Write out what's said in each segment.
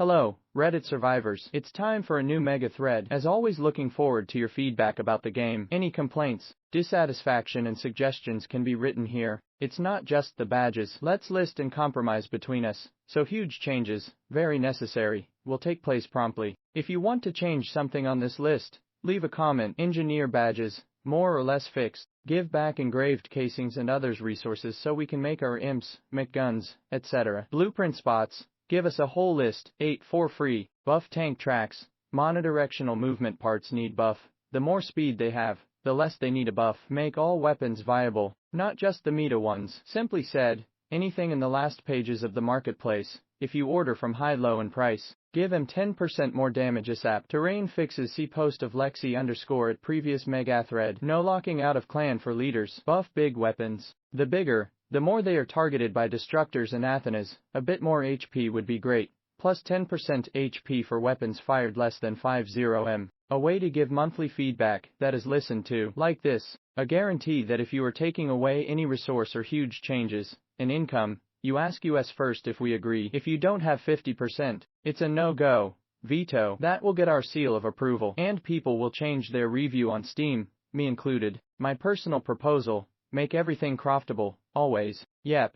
Hello, Reddit survivors. It's time for a new mega thread. As always, looking forward to your feedback about the game. Any complaints, dissatisfaction and suggestions can be written here. It's not just the badges. Let's list and compromise between us. So huge changes, very necessary, will take place promptly. If you want to change something on this list, leave a comment. Engineer badges, more or less fixed. Give back engraved casings and others resources so we can make our imps, McGuns, etc. Blueprint spots. Give us a whole list, 8 for free. Buff tank tracks, monodirectional movement parts need buff. The more speed they have, the less they need a buff. Make all weapons viable, not just the meta ones. Simply said, anything in the last pages of the marketplace, if you order from high, low and price. Give them 10% more damage ASAP. Terrain fixes. See post of Lexi _ at previous Megathread. No locking out of clan for leaders. Buff big weapons. The bigger, the more they are targeted by destructors and Athenas. A bit more HP would be great. Plus 10% HP for weapons fired less than 50m. A way to give monthly feedback that is listened to. Like this. A guarantee that if you are taking away any resource or huge changes in income, you ask us first if we agree. If you don't have 50%, it's a no-go. Veto. That will get our seal of approval. And people will change their review on Steam, me included. My personal proposal, make everything craftable, always. Yep.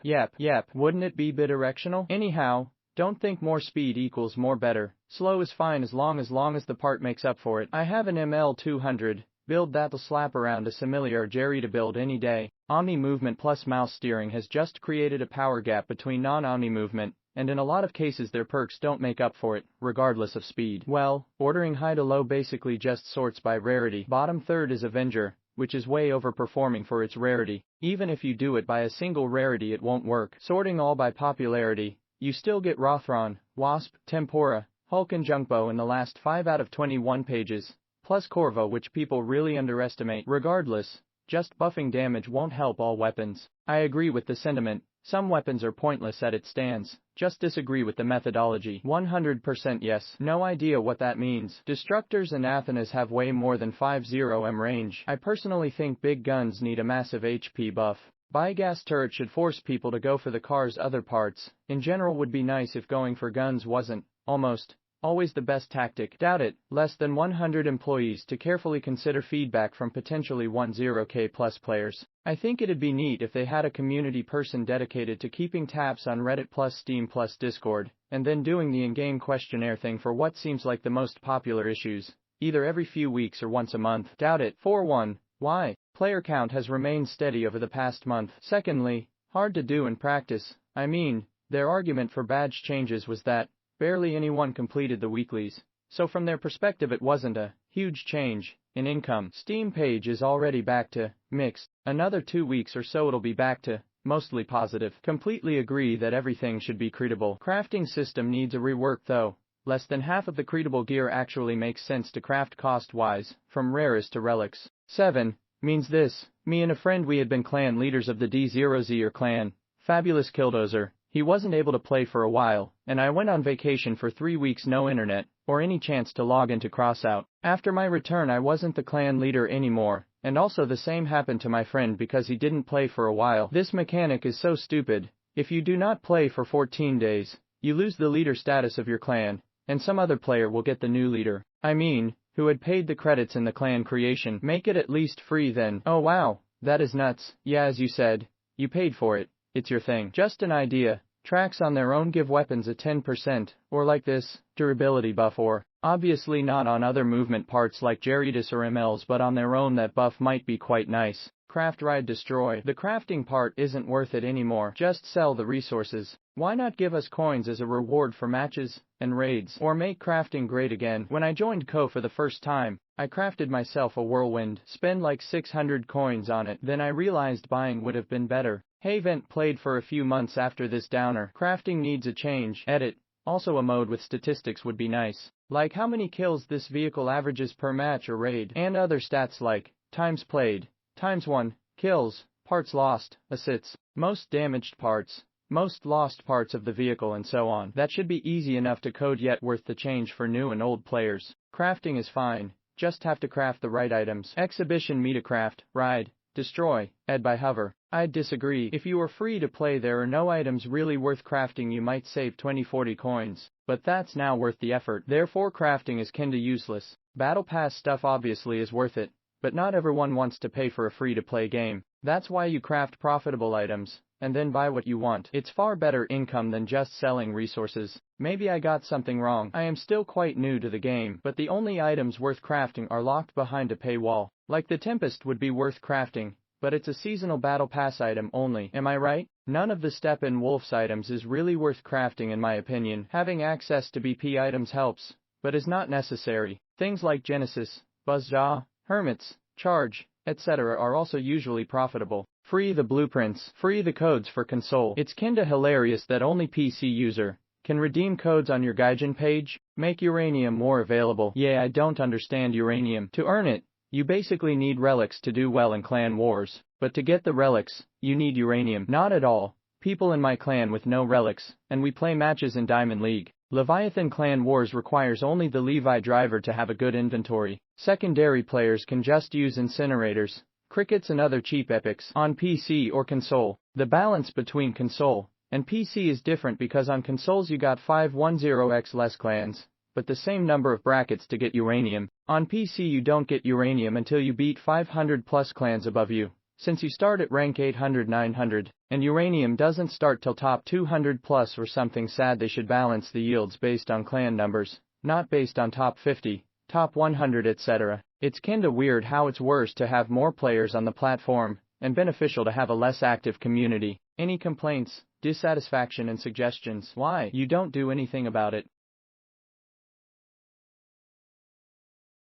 Wouldn't it be bidirectional? Anyhow, don't think more speed equals more better. Slow is fine as long as the part makes up for it. I have an ML200. Build that'll slap around a familiar Jerry to build any day. Omni movement plus mouse steering has just created a power gap between non-omni movement, and in a lot of cases their perks don't make up for it, regardless of speed. Well, ordering high to low basically just sorts by rarity. Bottom third is Avenger, which is way overperforming for its rarity. Even if you do it by a single rarity it won't work. Sorting all by popularity, you still get Rothron, Wasp, Tempora, Hulk and Junkbo in the last 5 out of 21 pages. Plus Corvo, which people really underestimate. Regardless, just buffing damage won't help all weapons. I agree with the sentiment. Some weapons are pointless at its stance. Just disagree with the methodology. 100% yes. No idea what that means. Destructors and Athenas have way more than 50m range. I personally think big guns need a massive HP buff. Biogas turret should force people to go for the car's other parts. In general, would be nice if going for guns wasn't, almost, always the best tactic. Doubt it. Less than 100 employees to carefully consider feedback from potentially 10k plus players. I think it'd be neat if they had a community person dedicated to keeping tabs on Reddit plus Steam plus Discord, and then doing the in-game questionnaire thing for what seems like the most popular issues, either every few weeks or once a month. Doubt it. 4-1. Why? Player count has remained steady over the past month. Secondly, hard to do in practice. I mean, their argument for badge changes was that barely anyone completed the weeklies, so from their perspective it wasn't a huge change in income. Steam page is already back to mixed. Another 2 weeks or so it'll be back to mostly positive. Completely agree that everything should be craftable. Crafting system needs a rework though. Less than half of the craftable gear actually makes sense to craft cost-wise, from rarest to relics. 7. Means this. Me and a friend, we had been clan leaders of the D0Zer clan. Fabulous Killdozer. He wasn't able to play for a while, and I went on vacation for 3 weeks, no internet, or any chance to log into Crossout. After my return I wasn't the clan leader anymore, and also the same happened to my friend because he didn't play for a while. This mechanic is so stupid. If you do not play for 14 days, you lose the leader status of your clan, and some other player will get the new leader. I mean, who had paid the credits in the clan creation. Make it at least free then. Oh wow, that is nuts. Yeah, as you said, you paid for it. It's your thing. Just an idea. Tracks on their own give weapons a 10%, or like this, durability buff, or, obviously not on other movement parts like Geridus or MLs, but on their own that buff might be quite nice. Craft, ride, destroy. The crafting part isn't worth it anymore. Just sell the resources. Why not give us coins as a reward for matches and raids? Or make crafting great again. When I joined Co for the first time, I crafted myself a whirlwind. Spend like 600 coins on it. Then I realized buying would have been better. Hey, Vent played for a few months after this downer. Crafting needs a change. Edit. Also a mode with statistics would be nice. Like how many kills this vehicle averages per match or raid. And other stats like times played, times won, kills, parts lost, assists, most damaged parts, most lost parts of the vehicle and so on. That should be easy enough to code yet worth the change for new and old players. Crafting is fine. Just have to craft the right items. Exhibition metacraft, ride, destroy, add by hover. I'd disagree. If you were free to play there are no items really worth crafting, you might save 20-40 coins. but that's now worth the effort. Therefore crafting is kinda useless. Battle Pass stuff obviously is worth it, but not everyone wants to pay for a free-to-play game. That's why you craft profitable items, and then buy what you want. It's far better income than just selling resources. Maybe I got something wrong. I am still quite new to the game, but the only items worth crafting are locked behind a paywall. Like the Tempest would be worth crafting, but it's a seasonal Battle Pass item only. Am I right? None of the Steppenwolf's items is really worth crafting in my opinion. Having access to BP items helps, but is not necessary. Things like Genesis, Buzzsaw, Hermits, Charge, etc. are also usually profitable. Free the blueprints, free the codes for console. It's kinda hilarious that only PC user can redeem codes on your Gaijin page. Make uranium more available. Yeah, I don't understand uranium. To earn it, you basically need relics to do well in clan wars, but to get the relics, you need uranium. Not at all. People in my clan with no relics, and we play matches in Diamond League. Leviathan Clan Wars requires only the Levi driver to have a good inventory. Secondary players can just use incinerators, crickets and other cheap epics on PC or console. The balance between console and PC is different because on consoles you got 510x less clans, but the same number of brackets to get uranium. On PC you don't get uranium until you beat 500 plus clans above you, since you start at rank 800-900, and uranium doesn't start till top 200 plus or something. Sad. They should balance the yields based on clan numbers, not based on top 50, top 100 etc. It's kinda weird how it's worse to have more players on the platform, and beneficial to have a less active community. Any complaints, dissatisfaction and suggestions? Why you don't do anything about it?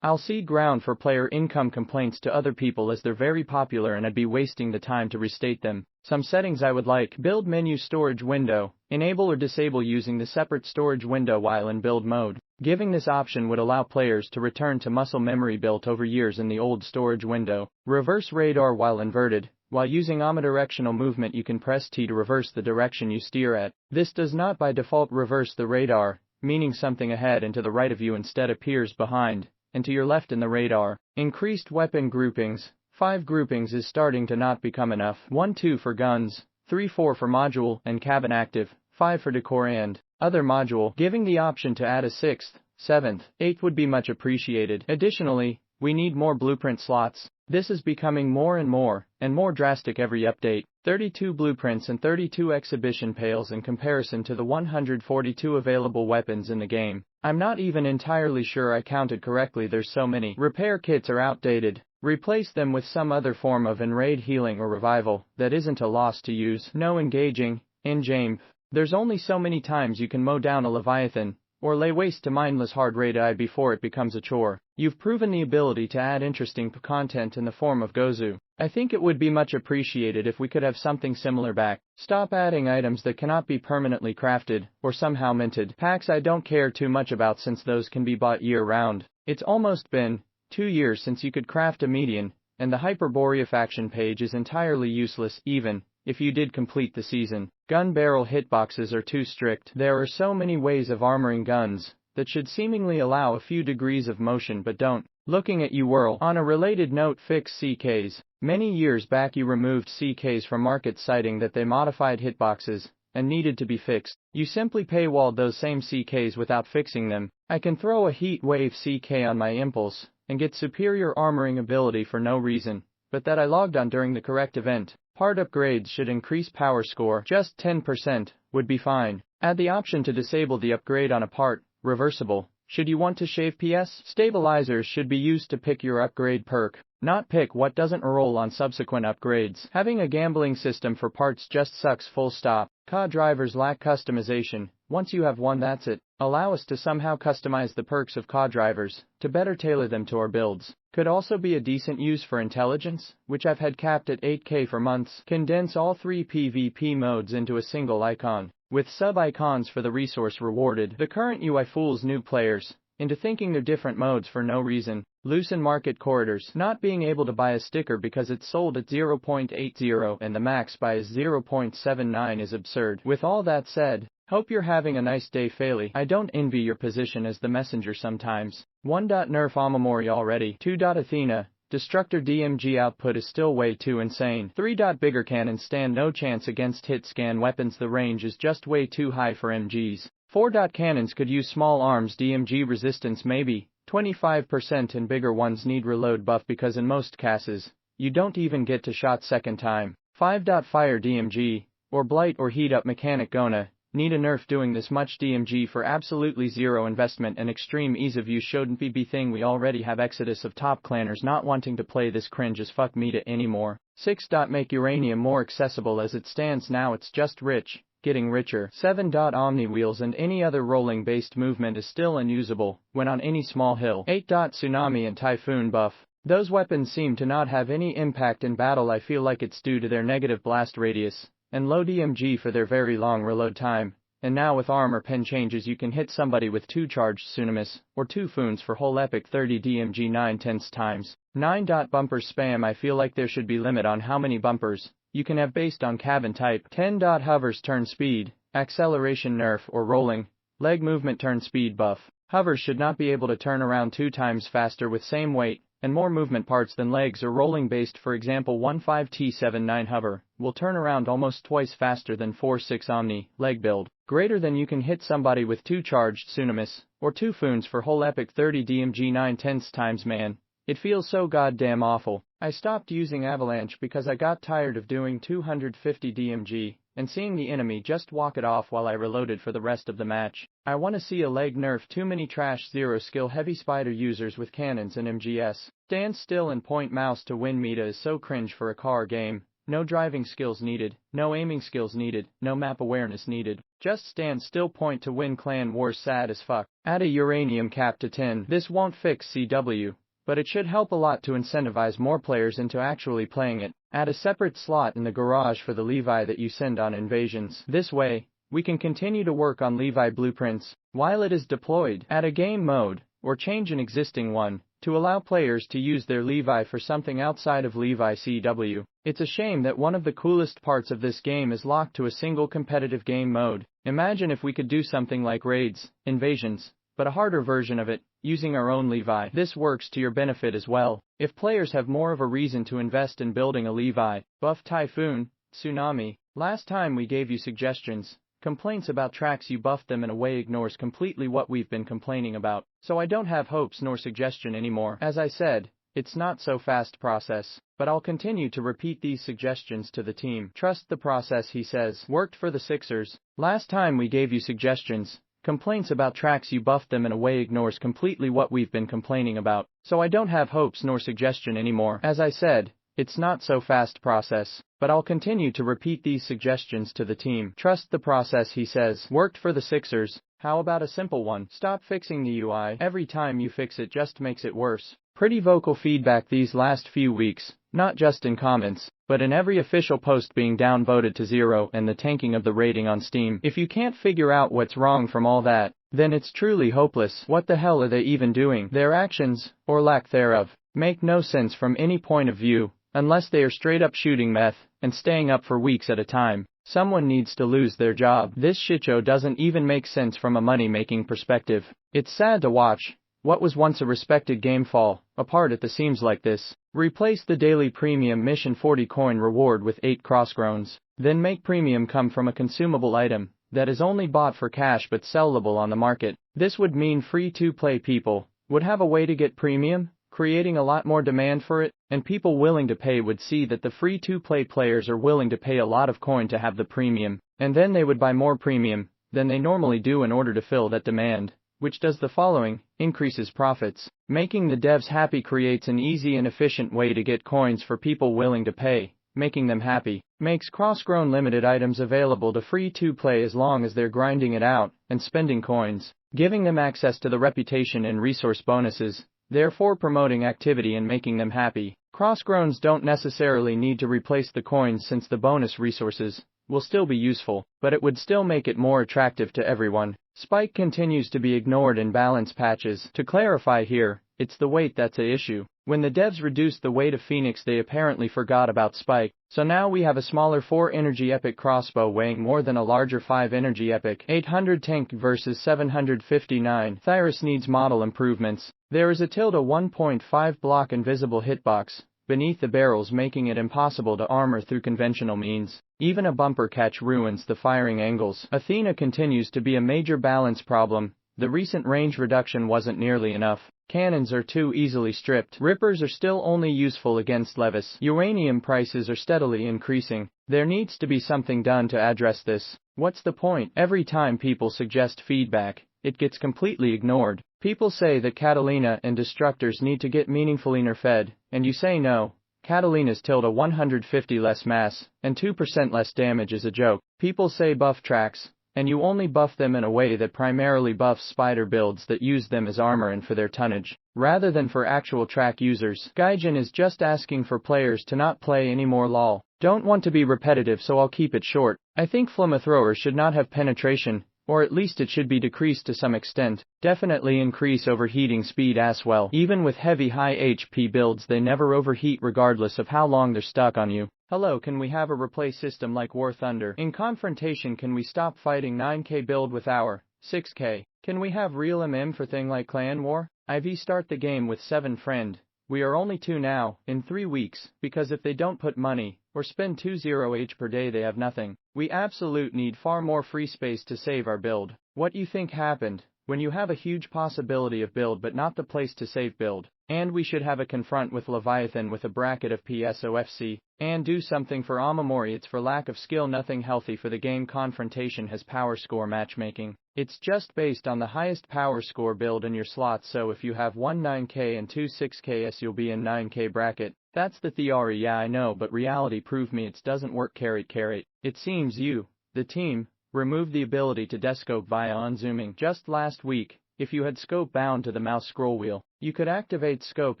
I'll cede ground for player income complaints to other people as they're very popular and I'd be wasting the time to restate them. Some settings I would like: build menu storage window, enable or disable using the separate storage window while in build mode. Giving this option would allow players to return to muscle memory built over years in the old storage window. Reverse radar while inverted. While using omnidirectional movement you can press T to reverse the direction you steer at. This does not by default reverse the radar, meaning something ahead and to the right of you instead appears behind, and to your left in the radar. Increased weapon groupings. 5 groupings is starting to not become enough. 1-2 for guns, 3-4 for module and cabin active, 5 for decor and other module. Giving the option to add a 6th, 7th, 8th would be much appreciated. Additionally, we need more blueprint slots. This is becoming more and more drastic every update. 32 blueprints and 32 exhibition pails in comparison to the 142 available weapons in the game. I'm not even entirely sure I counted correctly. There's so many. Repair kits are outdated. Replace them with some other form of enraid healing or revival that isn't a loss to use. No engaging in-game. There's only so many times you can mow down a Leviathan or lay waste to mindless hard raid before it becomes a chore. You've proven the ability to add interesting content in the form of Gozu. I think it would be much appreciated if we could have something similar back. Stop adding items that cannot be permanently crafted or somehow minted. Packs I don't care too much about since those can be bought year-round. It's almost been 2 years since you could craft a median, and the Hyperborea faction page is entirely useless even if you did complete the season. Gun barrel hitboxes are too strict. There are so many ways of armoring guns that should seemingly allow a few degrees of motion but don't. Looking at you whirl. On a related note, fix CKs. Many years back you removed CKs from market citing that they modified hitboxes and needed to be fixed. You simply paywalled those same CKs without fixing them. I can throw a heat wave CK on my impulse and get superior armoring ability for no reason, but that I logged on during the correct event. Part upgrades should increase power score. Just 10% would be fine. Add the option to disable the upgrade on a part, reversible. Should you want to shave PS, stabilizers should be used to pick your upgrade perk, not pick what doesn't roll on subsequent upgrades. Having a gambling system for parts just sucks, full stop. COD drivers lack customization. Once you have one, that's it. Allow us to somehow customize the perks of COD drivers to better tailor them to our builds. Could also be a decent use for intelligence, which I've had capped at 8K for months. Condense all 3 PvP modes into a single icon, with sub-icons for the resource rewarded. The current UI fools new players into thinking they're different modes for no reason. Loosen market corridors. Not being able to buy a sticker because it's sold at 0.80 and the max buy is 0.79 is absurd. With all that said, hope you're having a nice day, Fairly. I don't envy your position as the messenger sometimes. 1. Nerf Amamori already. 2. Athena. Destructor DMG output is still way too insane. 3. Bigger cannons stand no chance against hit scan weapons. The range is just way too high for MGs. 4. Cannons could use small arms DMG resistance maybe, 25%, and bigger ones need reload buff because in most cases, you don't even get to shot second time. 5. Fire DMG, or Blight or Heat Up mechanic gonna need a nerf. Doing this much DMG for absolutely zero investment and extreme ease of use shouldn't be thing. We already have exodus of top clanners not wanting to play this cringe as fuck meta anymore. 6. Make uranium more accessible. As it stands now it's just rich, getting richer. 7. Omni wheels and any other rolling based movement is still unusable when on any small hill. 8. Tsunami and typhoon buff. Those weapons seem to not have any impact in battle. I feel like it's due to their negative blast radius and low DMG for their very long reload time. And now with armor pen changes you can hit somebody with 2 charged tsunamis, or 2 foons for whole epic 30 DMG 9/10 times. 9. Bumper spam. I feel like there should be limit on how many bumpers you can have based on cabin type. 10. Hovers turn speed, acceleration nerf or rolling, leg movement turn speed buff. Hovers should not be able to turn around 2 times faster with same weight and more movement parts than legs or rolling based. For example 15T79 hover will turn around almost twice faster than 4/6 Omni leg build. Greater than you can hit somebody with 2 charged tsunamis, or 2 foons for whole epic 30 DMG 9/10 times. Man, it feels so goddamn awful. I stopped using avalanche because I got tired of doing 250 DMG and seeing the enemy just walk it off while I reloaded for the rest of the match. I want to see a leg nerf. Too many trash 0 skill heavy spider users with cannons and MGS. Stand still and point mouse to win meta is so cringe for a car game. No driving skills needed, no aiming skills needed, no map awareness needed. Just stand still, point to win. Clan wars sad as fuck. Add a uranium cap to 10. This won't fix CW, but it should help a lot to incentivize more players into actually playing it. Add a separate slot in the garage for the Levi that you send on invasions. This way, we can continue to work on Levi blueprints while it is deployed. Add a game mode, or change an existing one, to allow players to use their Levi for something outside of Levi CW. It's a shame that one of the coolest parts of this game is locked to a single competitive game mode. Imagine if we could do something like raids, invasions, but a harder version of it, using our own Levi. This works to your benefit as well. If players have more of a reason to invest in building a Levi, buff Typhoon, Tsunami. Last time we gave you suggestions, complaints about tracks. You buffed them in a way ignores completely what we've been complaining about. So I don't have hopes nor suggestion anymore. As I said, it's not so fast process, but I'll continue to repeat these suggestions to the team. Trust the process, he says. Worked for the Sixers. Last time we gave you suggestions, complaints about tracks. You buffed them in a way ignores completely what we've been complaining about. So I don't have hopes nor suggestion anymore. As I said, it's not so fast process, but I'll continue to repeat these suggestions to the team. Trust the process, he says. Worked for the Sixers. How about a simple one? Stop fixing the UI. Every time you fix it just makes it worse. Pretty vocal feedback these last few weeks, not just in comments, but in every official post being downvoted to 0 and the tanking of the rating on Steam. If you can't figure out what's wrong from all that, then it's truly hopeless. What the hell are they even doing? Their actions, or lack thereof, make no sense from any point of view, unless they are straight up shooting meth and staying up for weeks at a time. Someone needs to lose their job. This shitshow doesn't even make sense from a money-making perspective. It's sad to watch what was once a respected game fall apart at the seams like this. Replace the daily premium mission 40 coin reward with 8 crossgroans. Then make premium come from a consumable item that is only bought for cash but sellable on the market. This would mean free-to-play people would have a way to get premium, creating a lot more demand for it, and people willing to pay would see that the free-to-play players are willing to pay a lot of coin to have the premium, and then they would buy more premium than they normally do in order to fill that demand, which does the following: increases profits. Making the devs happy creates an easy and efficient way to get coins for people willing to pay. Making them happy makes cross-grown limited items available to free-to-play as long as they're grinding it out and spending coins, giving them access to the reputation and resource bonuses, therefore promoting activity and making them happy. Cross-growns don't necessarily need to replace the coins since the bonus resources will still be useful, but it would still make it more attractive to everyone. Spike continues to be ignored in balance patches. To clarify here, it's the weight that's the issue. When the devs reduced the weight of Phoenix, they apparently forgot about Spike. So now we have a smaller 4 energy epic crossbow weighing more than a larger 5 energy epic 800 tank versus 759. Thyrus needs model improvements. There is a tilde 1.5 block invisible hitbox, beneath the barrels, making it impossible to armor through conventional means. Even a bumper catch ruins the firing angles. Athena continues to be a major balance problem. The recent range reduction wasn't nearly enough. Cannons are too easily stripped. Rippers are still only useful against Levis. Uranium prices are steadily increasing. There needs to be something done to address this. What's the point? Every time people suggest feedback, it gets completely ignored. People say that Catalina and Destructors need to get meaningfully nerfed, and you say no. Catalina's tilde 150 less mass and 2% less damage is a joke. People say buff tracks, and you only buff them in a way that primarily buffs spider builds that use them as armor and for their tonnage, rather than for actual track users. Gaijin is just asking for players to not play anymore lol. Don't want to be repetitive, so I'll keep it short. I think flamethrowers should not have penetration, or at least it should be decreased to some extent. Definitely increase overheating speed as well. Even with heavy high HP builds, they never overheat regardless of how long they're stuck on you. Hello, can we have a replace system like War Thunder? In confrontation, can we stop fighting 9k build with our 6k? Can we have real MM for thing like Clan War? IV start the game with 7 friend. We are only 2 now, in 3 weeks, because if they don't put money, or spend 20H per day, they have nothing. We absolute need far more free space to save our build. What you think happened? When you have a huge possibility of build but not the place to save build. And we should have a confront with Leviathan with a bracket of PSOFC, and do something for Amamori. It's for lack of skill, nothing healthy for the game. Confrontation has power score matchmaking. It's just based on the highest power score build in your slots, so if you have one 9k and 2 6ks you'll be in 9k bracket. That's the theory, yeah I know, but reality prove me it doesn't work. It seems you, the team, removed the ability to descope via unzooming. Just last week, if you had scope bound to the mouse scroll wheel, you could activate scope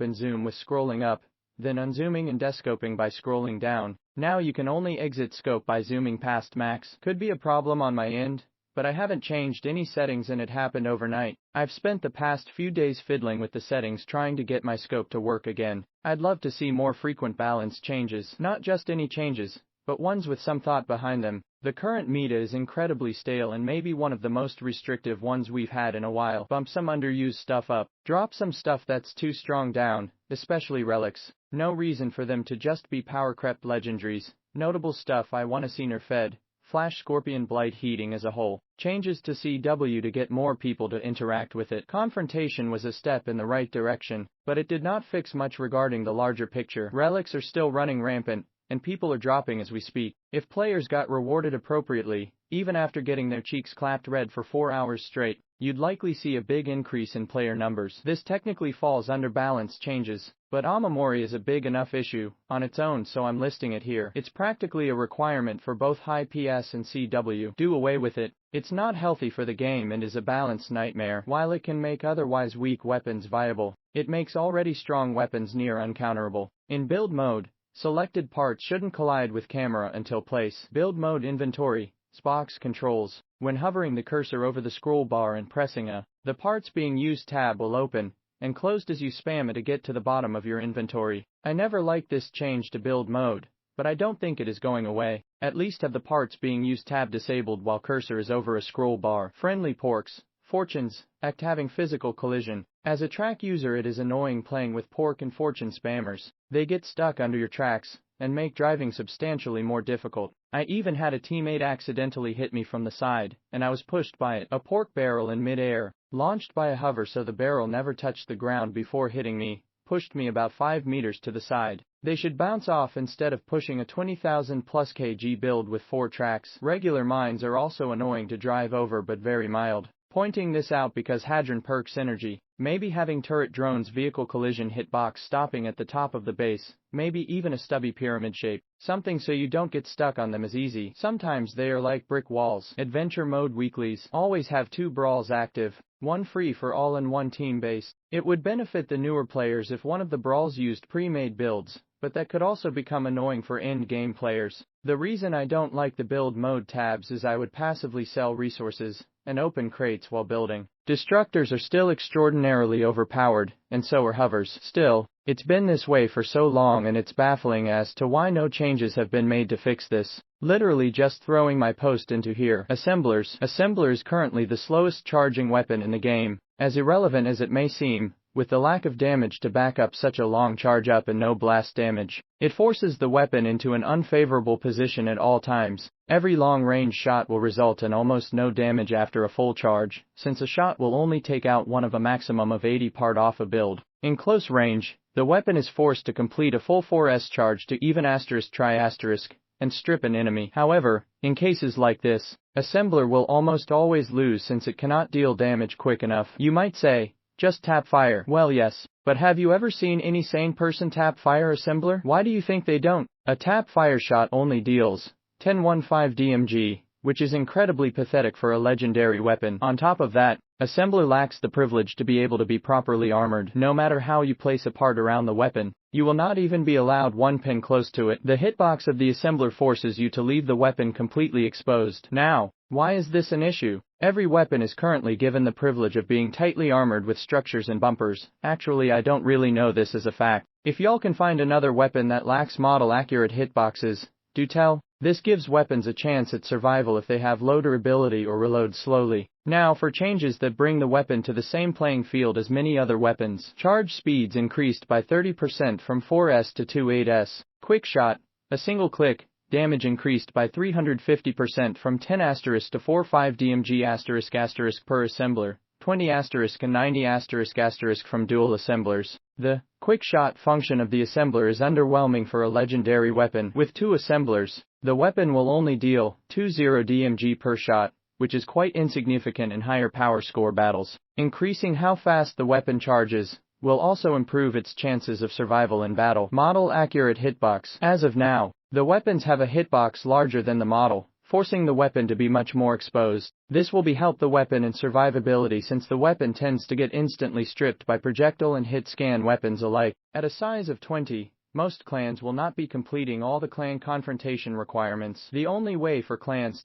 and zoom with scrolling up, then unzooming and descoping by scrolling down. Now you can only exit scope by zooming past max. Could be a problem on my end, but I haven't changed any settings and it happened overnight. I've spent the past few days fiddling with the settings trying to get my scope to work again. I'd love to see more frequent balance changes, not just any changes, but ones with some thought behind them. The current meta is incredibly stale and maybe one of the most restrictive ones we've had in a while. Bump some underused stuff up, drop some stuff that's too strong down, especially relics. No reason for them to just be power crept legendaries. Notable stuff I wanna see nerfed: Flash Scorpion Blight heating as a whole. Changes to CW to get more people to interact with it. Confrontation was a step in the right direction, but it did not fix much regarding the larger picture. Relics are still running rampant, and people are dropping as we speak. If players got rewarded appropriately, even after getting their cheeks clapped red for 4 hours straight, you'd likely see a big increase in player numbers. This technically falls under balance changes, but Amamori is a big enough issue on its own, so I'm listing it here. It's practically a requirement for both high PS and CW. Do away with it. It's not healthy for the game and is a balance nightmare. While it can make otherwise weak weapons viable, it makes already strong weapons near uncounterable. In build mode, selected parts shouldn't collide with camera until place. Build mode inventory, Spock's controls. When hovering the cursor over the scroll bar and pressing a, the parts being used tab will open and closed as you spam it to get to the bottom of your inventory. I never liked this change to build mode, but I don't think it is going away. At least have the parts being used tab disabled while cursor is over a scroll bar. Friendly porks, fortunes, act having physical collision. As a track user, it is annoying playing with pork and fortune spammers. They get stuck under your tracks and make driving substantially more difficult. I even had a teammate accidentally hit me from the side, and I was pushed by it. A pork barrel in mid-air, launched by a hover so the barrel never touched the ground before hitting me, pushed me about 5 meters to the side. They should bounce off instead of pushing a 20,000 plus kg build with 4 tracks. Regular mines are also annoying to drive over but very mild. Pointing this out because Hadron perk synergy. Maybe having turret drones vehicle collision hitbox stopping at the top of the base, maybe even a stubby pyramid shape. Something so you don't get stuck on them is easy. Sometimes they are like brick walls. Adventure mode weeklies. Always have 2 brawls active, one free for all and one team based. It would benefit the newer players if one of the brawls used pre-made builds, but that could also become annoying for end-game players. The reason I don't like the build mode tabs is I would passively sell resources and open crates while building. Destructors are still extraordinarily overpowered, and so are hovers. Still, it's been this way for so long and it's baffling as to why no changes have been made to fix this. Literally just throwing my post into here. Assemblers. Assembler is currently the slowest charging weapon in the game. As irrelevant as it may seem, with the lack of damage to back up such a long charge up and no blast damage. It forces the weapon into an unfavorable position at all times. Every long-range shot will result in almost no damage after a full charge, since a shot will only take out one of a maximum of 80 part off a build. In close range, the weapon is forced to complete a full 4S charge to even *try* and strip an enemy. However, in cases like this, Assembler will almost always lose since it cannot deal damage quick enough. You might say, just tap fire. Well, yes, but have you ever seen any sane person tap fire Assembler? Why do you think they don't? A tap fire shot only deals 1015 DMG, which is incredibly pathetic for a legendary weapon. On top of that, Assembler lacks the privilege to be able to be properly armored. No matter how you place a part around the weapon, you will not even be allowed one pin close to it. The hitbox of the Assembler forces you to leave the weapon completely exposed. Now, why is this an issue? Every weapon is currently given the privilege of being tightly armored with structures and bumpers. Actually, I don't really know this as a fact. If y'all can find another weapon that lacks model-accurate hitboxes, do tell. This gives weapons a chance at survival if they have low durability or reload slowly. Now for changes that bring the weapon to the same playing field as many other weapons. Charge speeds increased by 30% from 4S to 28S. Quick shot, a single click. Damage increased by 350% from 10 * to 45 DMG ** per assembler, 20 * and 90 * from dual assemblers. The quick shot function of the assembler is underwhelming for a legendary weapon. With 2 assemblers, the weapon will only deal 20 DMG per shot, which is quite insignificant in higher power score battles. Increasing how fast the weapon charges will also improve its chances of survival in battle. Model accurate hitbox. As of now, the weapons have a hitbox larger than the model, forcing the weapon to be much more exposed. This will help the weapon in survivability since the weapon tends to get instantly stripped by projectile and hit scan weapons alike. At a size of 20, most clans will not be completing all the clan confrontation requirements. The only way for clans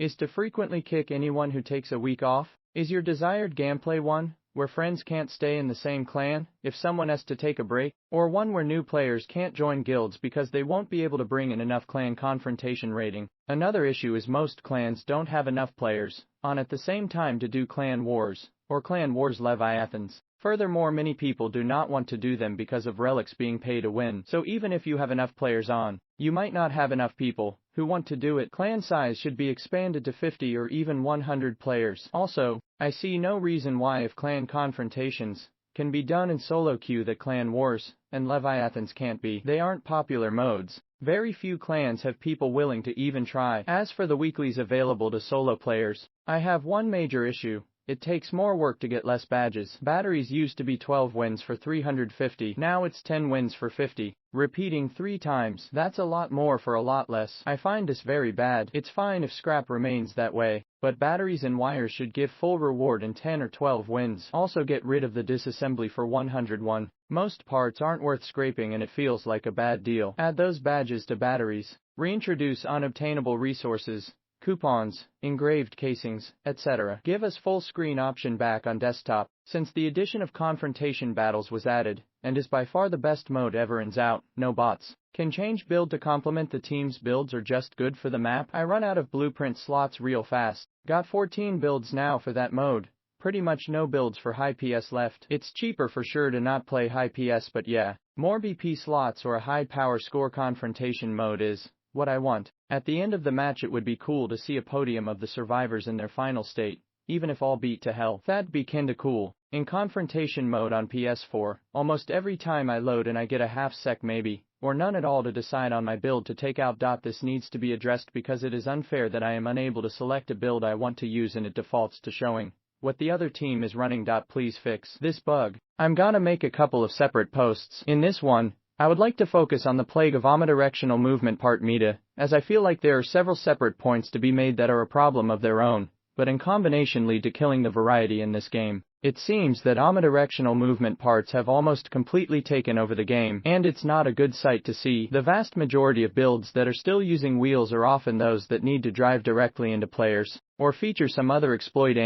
is to frequently kick anyone who takes a week off. Is your desired gameplay one where friends can't stay in the same clan if someone has to take a break, or one where new players can't join guilds because they won't be able to bring in enough clan confrontation rating? Another issue is most clans don't have enough players on at the same time to do clan wars, or clan wars leviathans. Furthermore, many people do not want to do them because of relics being pay to win. So even if you have enough players on, you might not have enough people who want to do it. Clan size should be expanded to 50 or even 100 players. Also, I see no reason why if clan confrontations can be done in solo queue that clan wars and leviathans can't be. They aren't popular modes. Very few clans have people willing to even try. As for the weeklies available to solo players, I have one major issue. It takes more work to get less badges. Batteries used to be 12 wins for 350, now it's 10 wins for 50. Repeating 3 times, that's a lot more for a lot less. I find this very bad. It's fine if scrap remains that way, but batteries and wires should give full reward in 10 or 12 wins. Also get rid of the disassembly for 101. Most parts aren't worth scraping and it feels like a bad deal. Add those badges to batteries. Reintroduce unobtainable resources, coupons, engraved casings, etc. Give us full screen option back on desktop, since the addition of confrontation battles was added, and is by far the best mode ever. Ends out, no bots. Can change build to complement the team's builds or just good for the map? I run out of blueprint slots real fast. Got 14 builds now for that mode. Pretty much no builds for high PS left. It's cheaper for sure to not play high PS, but yeah, more BP slots or a high power score confrontation mode is what I want. At the end of the match it would be cool to see a podium of the survivors in their final state, even if all beat to hell. That'd be kinda cool. In confrontation mode on PS4, almost every time I load and I get a half sec maybe, or none at all to decide on my build to take out. This needs to be addressed because it is unfair that I am unable to select a build I want to use and it defaults to showing what the other team is running. Please fix this bug. I'm gonna make a couple of separate posts. In this one, I would like to focus on the plague of omnidirectional movement part meta, as I feel like there are several separate points to be made that are a problem of their own, but in combination lead to killing the variety in this game. It seems that omnidirectional movement parts have almost completely taken over the game, and it's not a good sight to see. The vast majority of builds that are still using wheels are often those that need to drive directly into players, or feature some other exploit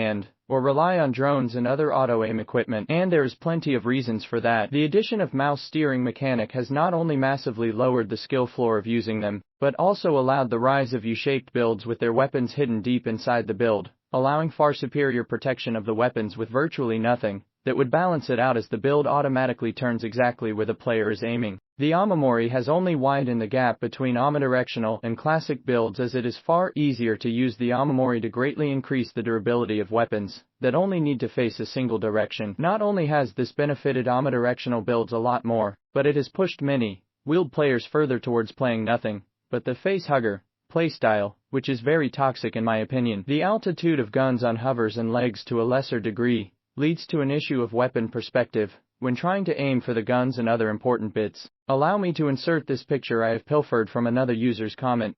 or rely on drones and other auto-aim equipment, and there is plenty of reasons for that. The addition of mouse steering mechanic has not only massively lowered the skill floor of using them, but also allowed the rise of U-shaped builds with their weapons hidden deep inside the build, allowing far superior protection of the weapons with virtually nothing. that would balance it out as the build automatically turns exactly where the player is aiming. The Amamori has only widened the gap between omnidirectional and classic builds, as it is far easier to use the Amamori to greatly increase the durability of weapons that only need to face a single direction. Not only has this benefited omnidirectional builds a lot more, but it has pushed many wheeled players further towards playing nothing but the facehugger playstyle, which is very toxic in my opinion. The altitude of guns on hovers and legs to a lesser degree leads to an issue of weapon perspective when trying to aim for the guns and other important bits. Allow me to insert this picture I have pilfered from another user's comment.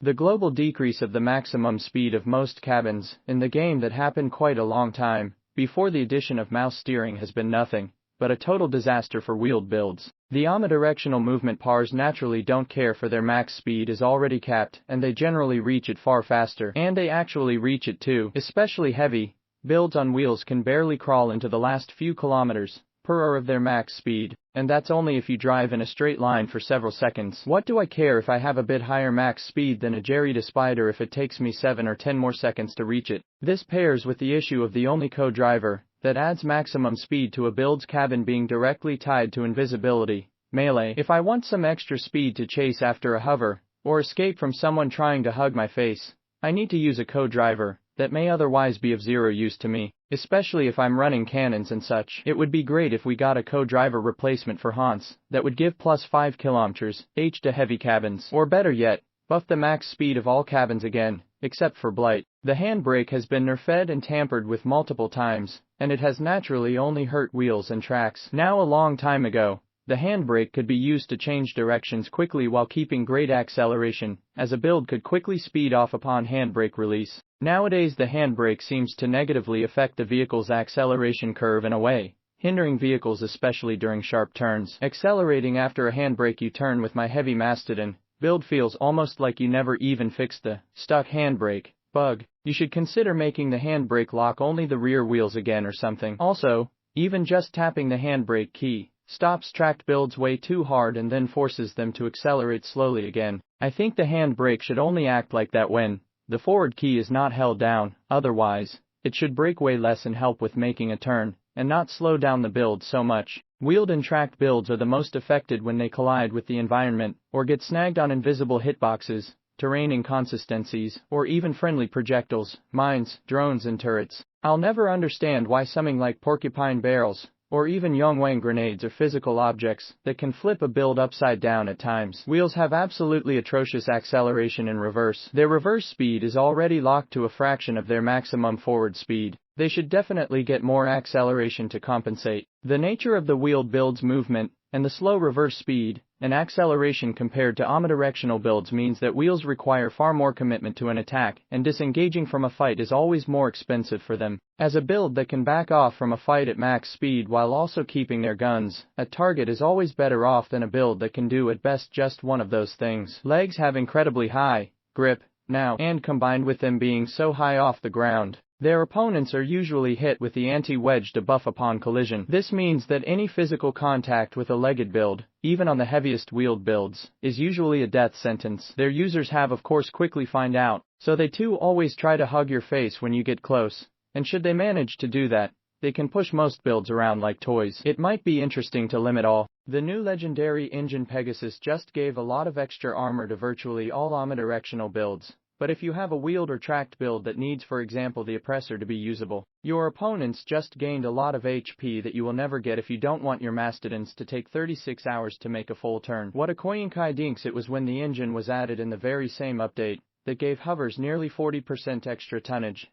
The global decrease of the maximum speed of most cabins in the game that happened quite a long time before the addition of mouse steering has been nothing but a total disaster for wheeled builds. The omnidirectional movement pars naturally don't care, for their max speed is already capped and they generally reach it far faster. And they actually reach it too. Especially heavy builds on wheels can barely crawl into the last few kilometers per hour of their max speed, and that's only if you drive in a straight line for several seconds. What do I care if I have a bit higher max speed than a Jerry Spider if it takes me 7 or 10 more seconds to reach it? This pairs with the issue of the only co-driver that adds maximum speed to a build's cabin being directly tied to invisibility, melee. If I want some extra speed to chase after a hover, or escape from someone trying to hug my face, I need to use a co-driver that may otherwise be of zero use to me, especially if I'm running cannons and such. It would be great if we got a co-driver replacement for Hans that would give plus 5 km h to heavy cabins, or better yet, buff the max speed of all cabins again, except for Blight. The handbrake has been nerfed and tampered with multiple times, and it has naturally only hurt wheels and tracks. Now, a long time ago, the handbrake could be used to change directions quickly while keeping great acceleration, as a build could quickly speed off upon handbrake release. Nowadays the handbrake seems to negatively affect the vehicle's acceleration curve in a way, hindering vehicles especially during sharp turns. Accelerating after a handbrake U-turn with my heavy Mastodon build feels almost like you never even fixed the stuck handbrake bug. You should consider making the handbrake lock only the rear wheels again or something. Also, even just tapping the handbrake key stops tracked builds way too hard and then forces them to accelerate slowly again. I think the handbrake should only act like that when the forward key is not held down. Otherwise, it should brake way less and help with making a turn, and not slow down the build so much. Wheeled and tracked builds are the most affected when they collide with the environment, or get snagged on invisible hitboxes, terrain inconsistencies, or even friendly projectiles, mines, drones and turrets. I'll never understand why something like porcupine barrels, or even Yongwang grenades are physical objects that can flip a build upside down at times. Wheels have absolutely atrocious acceleration in reverse. Their reverse speed is already locked to a fraction of their maximum forward speed. They should definitely get more acceleration to compensate. The nature of the wheeled build's movement, and the slow reverse speed and acceleration compared to omnidirectional builds means that wheels require far more commitment to an attack, and disengaging from a fight is always more expensive for them. As a build that can back off from a fight at max speed while also keeping their guns at target is always better off than a build that can do at best just one of those things. Legs have incredibly high grip now, and combined with them being so high off the ground, their opponents are usually hit with the anti-wedge debuff upon collision. This means that any physical contact with a legged build, even on the heaviest wheeled builds, is usually a death sentence. Their users have of course quickly find out, so they too always try to hug your face when you get close, and should they manage to do that, they can push most builds around like toys. It might be interesting to limit all. The new legendary engine Pegasus just gave a lot of extra armor to virtually all omnidirectional builds. But if you have a wheeled or tracked build that needs, for example, the oppressor to be usable, your opponents just gained a lot of HP that you will never get if you don't want your Mastodons to take 36 hours to make a full turn. What a coinkydinks it was when the engine was added in the very same update that gave hovers nearly 40% extra tonnage.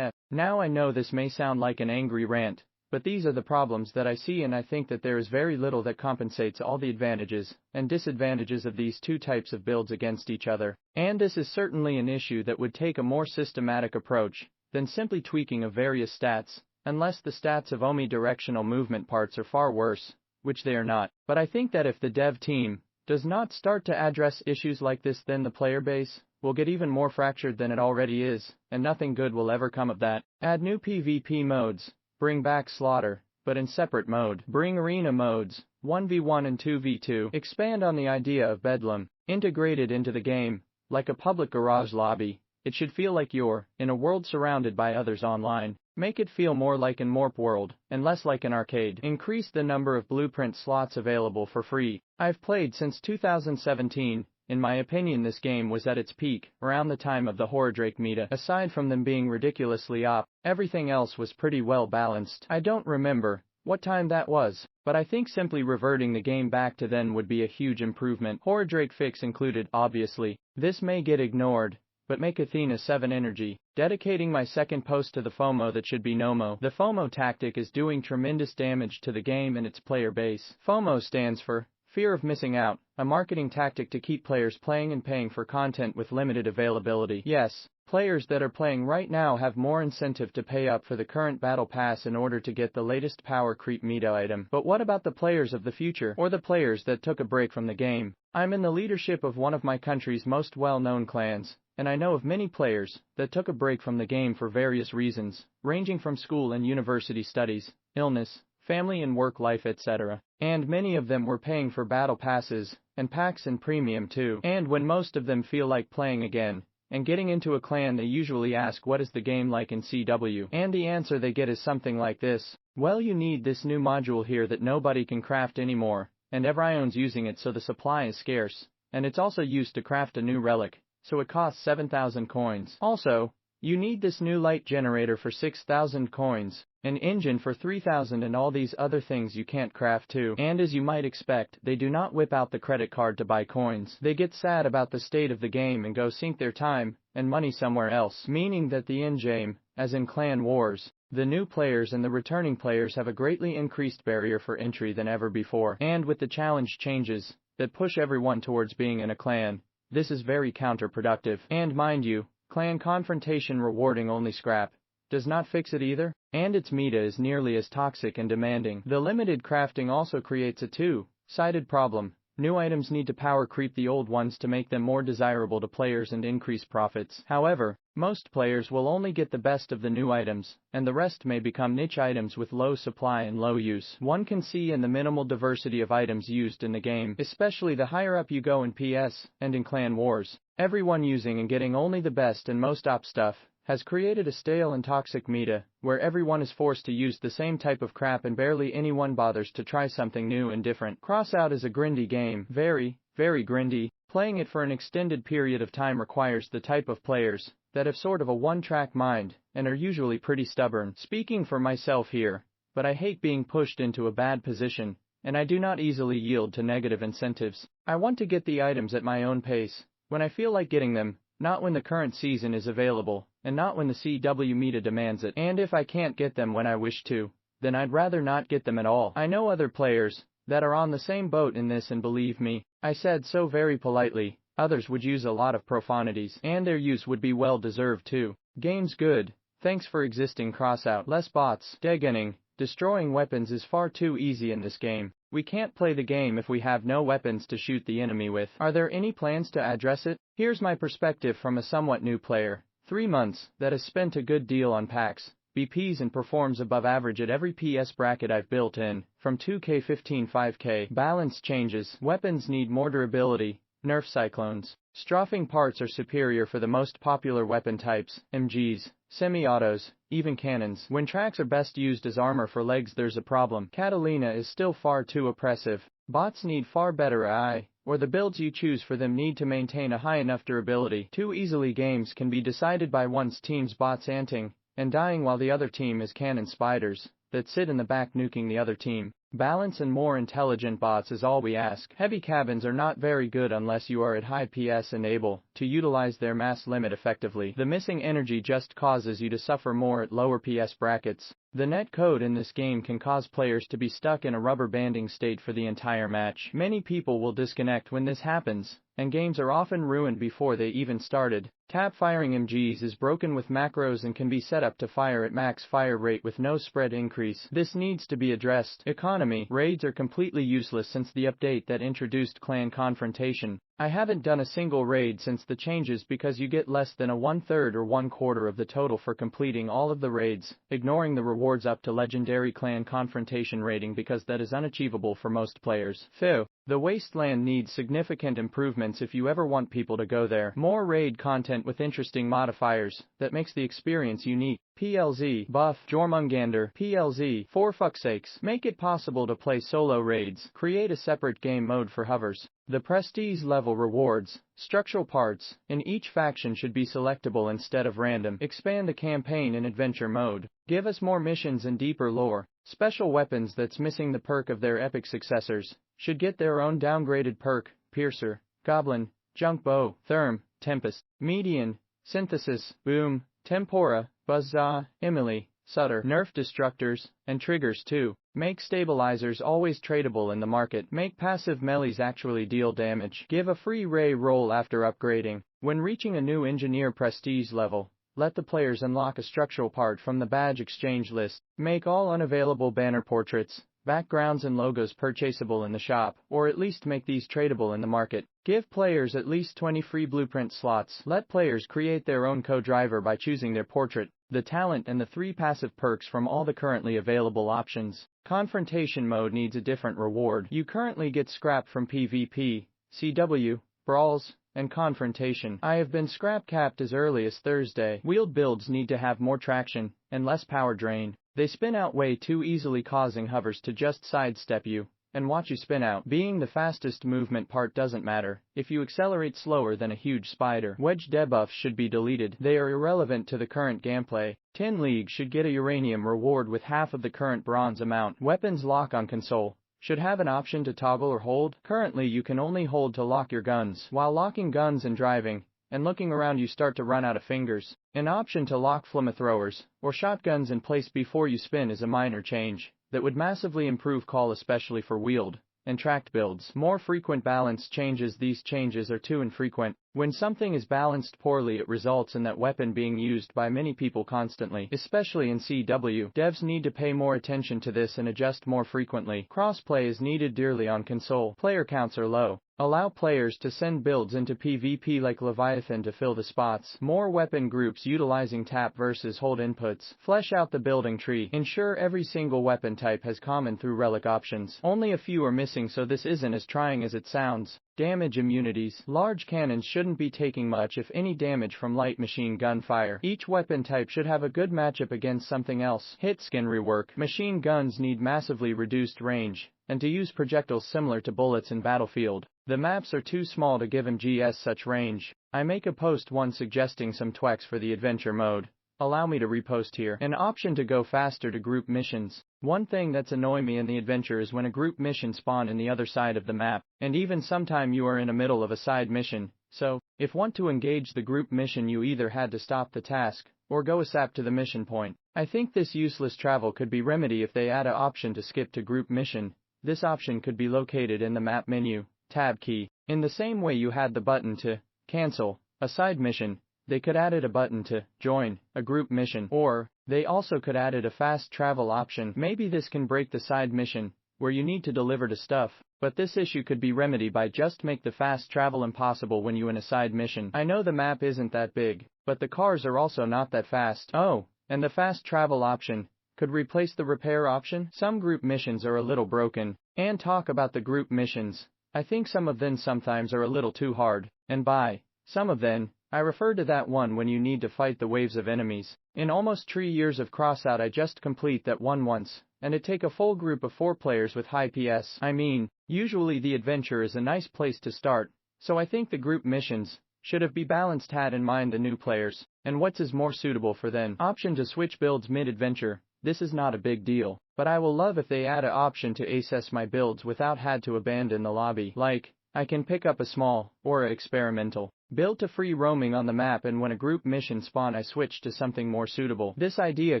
Now I know this may sound like an angry rant, but these are the problems that I see, and I think that there is very little that compensates all the advantages and disadvantages of these two types of builds against each other. And this is certainly an issue that would take a more systematic approach than simply tweaking of various stats, unless the stats of omnidirectional movement parts are far worse, which they are not. But I think that if the dev team does not start to address issues like this, then the player base will get even more fractured than it already is, and nothing good will ever come of that. Add new PvP modes. Bring back Slaughter, but in separate mode. Bring arena modes, 1v1 and 2v2. Expand on the idea of Bedlam, integrated into the game, like a public garage lobby. It should feel like you're in a world surrounded by others online. Make it feel more like an Morp World, and less like an arcade. Increase the number of blueprint slots available for free. I've played since 2017. In my opinion, this game was at its peak, around the time of the Horadrake meta. Aside from them being ridiculously OP, everything else was pretty well balanced. I don't remember what time that was, but I think simply reverting the game back to then would be a huge improvement. Horadrake fix included, obviously. This may get ignored, but make Athena 7 energy. Dedicating my second post to the FOMO that should be NOMO. The FOMO tactic is doing tremendous damage to the game and its player base. FOMO stands for fear of missing out, a marketing tactic to keep players playing and paying for content with limited availability. Yes, players that are playing right now have more incentive to pay up for the current battle pass in order to get the latest power creep meta item. But what about the players of the future, or the players that took a break from the game? I'm in the leadership of one of my country's most well-known clans, and I know of many players that took a break from the game for various reasons, ranging from school and university studies, illness, family and work life, etc. And many of them were paying for battle passes, and packs and premium too. And when most of them feel like playing again, and getting into a clan, they usually ask what is the game like in CW, and the answer they get is something like this: well, you need this new module here that nobody can craft anymore, and everyone's using it, so the supply is scarce, and it's also used to craft a new relic, so it costs 7,000 coins. Also, you need this new light generator for 6,000 coins, an engine for 3,000, and all these other things you can't craft too. And as you might expect, they do not whip out the credit card to buy coins. They get sad about the state of the game and go sink their time and money somewhere else, meaning that the endgame, as in Clan Wars, the new players and the returning players have a greatly increased barrier for entry than ever before. And with the challenge changes that push everyone towards being in a clan, this is very counterproductive. And mind you, clan confrontation rewarding only scrap does not fix it either, and its meta is nearly as toxic and demanding. The limited crafting also creates a two-sided problem. New items need to power creep the old ones to make them more desirable to players and increase profits. However, most players will only get the best of the new items, and the rest may become niche items with low supply and low use. One can see in the minimal diversity of items used in the game, especially the higher up you go in PS and in Clan Wars. Everyone using and getting only the best and most op stuff has created a stale and toxic meta, where everyone is forced to use the same type of crap and barely anyone bothers to try something new and different. Crossout is a grindy game, very grindy. Playing it for an extended period of time requires the type of players that have sort of a one-track mind, and are usually pretty stubborn. Speaking for myself here, but I hate being pushed into a bad position, and I do not easily yield to negative incentives. I want to get the items at my own pace, when I feel like getting them, not when the current season is available, and not when the CW meta demands it. And if I can't get them when I wish to, then I'd rather not get them at all. I know other players that are on the same boat in this, and believe me, I said so very politely, others would use a lot of profanities, and their use would be well deserved too. Game's good, thanks for existing. Crossout. Less bots. Degunning. Destroying weapons is far too easy in this game. We can't play the game if we have no weapons to shoot the enemy with. Are there any plans to address it? Here's my perspective from a somewhat new player. 3 months that has spent a good deal on packs, BPs, and performs above average at every PS bracket I've built in, from 2K 15 5K. Balance changes. Weapons need more durability. Nerf cyclones. Strafing parts are superior for the most popular weapon types, MGs, semi-autos, even cannons. When tracks are best used as armor for legs, there's a problem. Catalina is still far too oppressive. Bots need far better AI, or the builds you choose for them need to maintain a high enough durability. Too easily games can be decided by one's team's bots anting and dying while the other team is cannon spiders that sit in the back nuking the other team. Balance and more intelligent bots is all we ask. Heavy cabins are not very good unless you are at high PS and able to utilize their mass limit effectively. The missing energy just causes you to suffer more at lower PS brackets. The net code in this game can cause players to be stuck in a rubber banding state for the entire match. Many people will disconnect when this happens, and games are often ruined before they even started. Tap firing MGs is broken with macros and can be set up to fire at max fire rate with no spread increase. This needs to be addressed. Economy. Raids are completely useless since the update that introduced clan confrontation. I haven't done a single raid since the changes because you get less than a 1/3 or 1/4 of the total for completing all of the raids, ignoring the rewards up to legendary clan confrontation rating because that is unachievable for most players. Phew. The wasteland needs significant improvements if you ever want people to go there. More raid content with interesting modifiers that makes the experience unique. PLZ buff Jormungandr PLZ for fuck's sakes. Make it possible to play solo raids. Create a separate game mode for hovers. The prestige level rewards, structural parts, in each faction should be selectable instead of random. Expand the campaign in adventure mode. Give us more missions and deeper lore. Special weapons that's missing the perk of their epic successors should get their own downgraded perk. Piercer, Goblin, Junk Bow, Therm, Tempest, Median, Synthesis, Boom, Tempora, Buzzsaw, Emily, Sutter. Nerf destructors and triggers too. Make stabilizers always tradable in the market. Make passive melees actually deal damage. Give a free ray roll after upgrading. When reaching a new engineer prestige level, let the players unlock a structural part from the badge exchange list. Make all unavailable banner portraits, backgrounds and logos purchasable in the shop, or at least make these tradable in the market. Give players at least 20 free blueprint slots. Let players create their own co-driver by choosing their portrait, the talent and the 3 passive perks from all the currently available options. Confrontation mode needs a different reward. You currently get scrap from PvP, CW, brawls, and confrontation. I have been scrap capped as early as Thursday. Wheeled builds need to have more traction and less power drain. They spin out way too easily, causing hovers to just sidestep you and watch you spin out. Being the fastest movement part doesn't matter if you accelerate slower than a huge spider. Wedge debuffs should be deleted. They are irrelevant to the current gameplay. Tin League should get a uranium reward with half of the current bronze amount. Weapons lock on console should have an option to toggle or hold. Currently you can only hold to lock your guns. While locking guns and driving and looking around you start to run out of fingers. An option to lock flamethrowers or shotguns in place before you spin is a minor change that would massively improve call, especially for wheeled and tracked builds. More frequent balance changes. These changes are too infrequent. When something is balanced poorly, it results in that weapon being used by many people constantly, especially in CW. Devs need to pay more attention to this and adjust more frequently. Crossplay is needed dearly on console. Player counts are low. Allow players to send builds into PvP like Leviathan to fill the spots. More weapon groups utilizing tap versus hold inputs. Flesh out the building tree. Ensure every single weapon type has common through relic options. Only a few are missing, so this isn't as trying as it sounds. Damage immunities. Large cannons shouldn't be taking much if any damage from light machine gun fire. Each weapon type should have a good matchup against something else. Hit skin rework. Machine guns need massively reduced range and to use projectiles similar to bullets in Battlefield. The maps are too small to give MGS such range. I make a post one suggesting some tweaks for the adventure mode. Allow me to repost here. An option to go faster to group missions. One thing that's annoying me in the adventure is when a group mission spawn in the other side of the map, and even sometime you are in the middle of a side mission. So, if want to engage the group mission, you either had to stop the task or go ASAP to the mission point. I think this useless travel could be remedied if they add an option to skip to group mission. This option could be located in the map menu, tab key. In the same way you had the button to cancel a side mission, they could added a button to join a group mission, or they also could added a fast travel option. Maybe this can break the side mission where you need to deliver to stuff, but this issue could be remedied by just make the fast travel impossible when you in a side mission. I know the map isn't that big, but the cars are also not that fast. Oh, and the fast travel option could replace the repair option. Some group missions are a little broken. And talk about the group missions. I think some of them sometimes are a little too hard, and by some of them, I refer to that one when you need to fight the waves of enemies. In almost 3 years of Crossout I just complete that one once, and it take a full group of 4 players with high PS. I mean, usually the adventure is a nice place to start, so I think the group missions should have be balanced, had in mind the new players, and what is more suitable for them. Option to switch builds mid-adventure. This is not a big deal, but I will love if they add an option to assess my builds without had to abandon the lobby. Like, I can pick up a small, or a experimental build to free roaming on the map, and when a group mission spawn I switch to something more suitable. This idea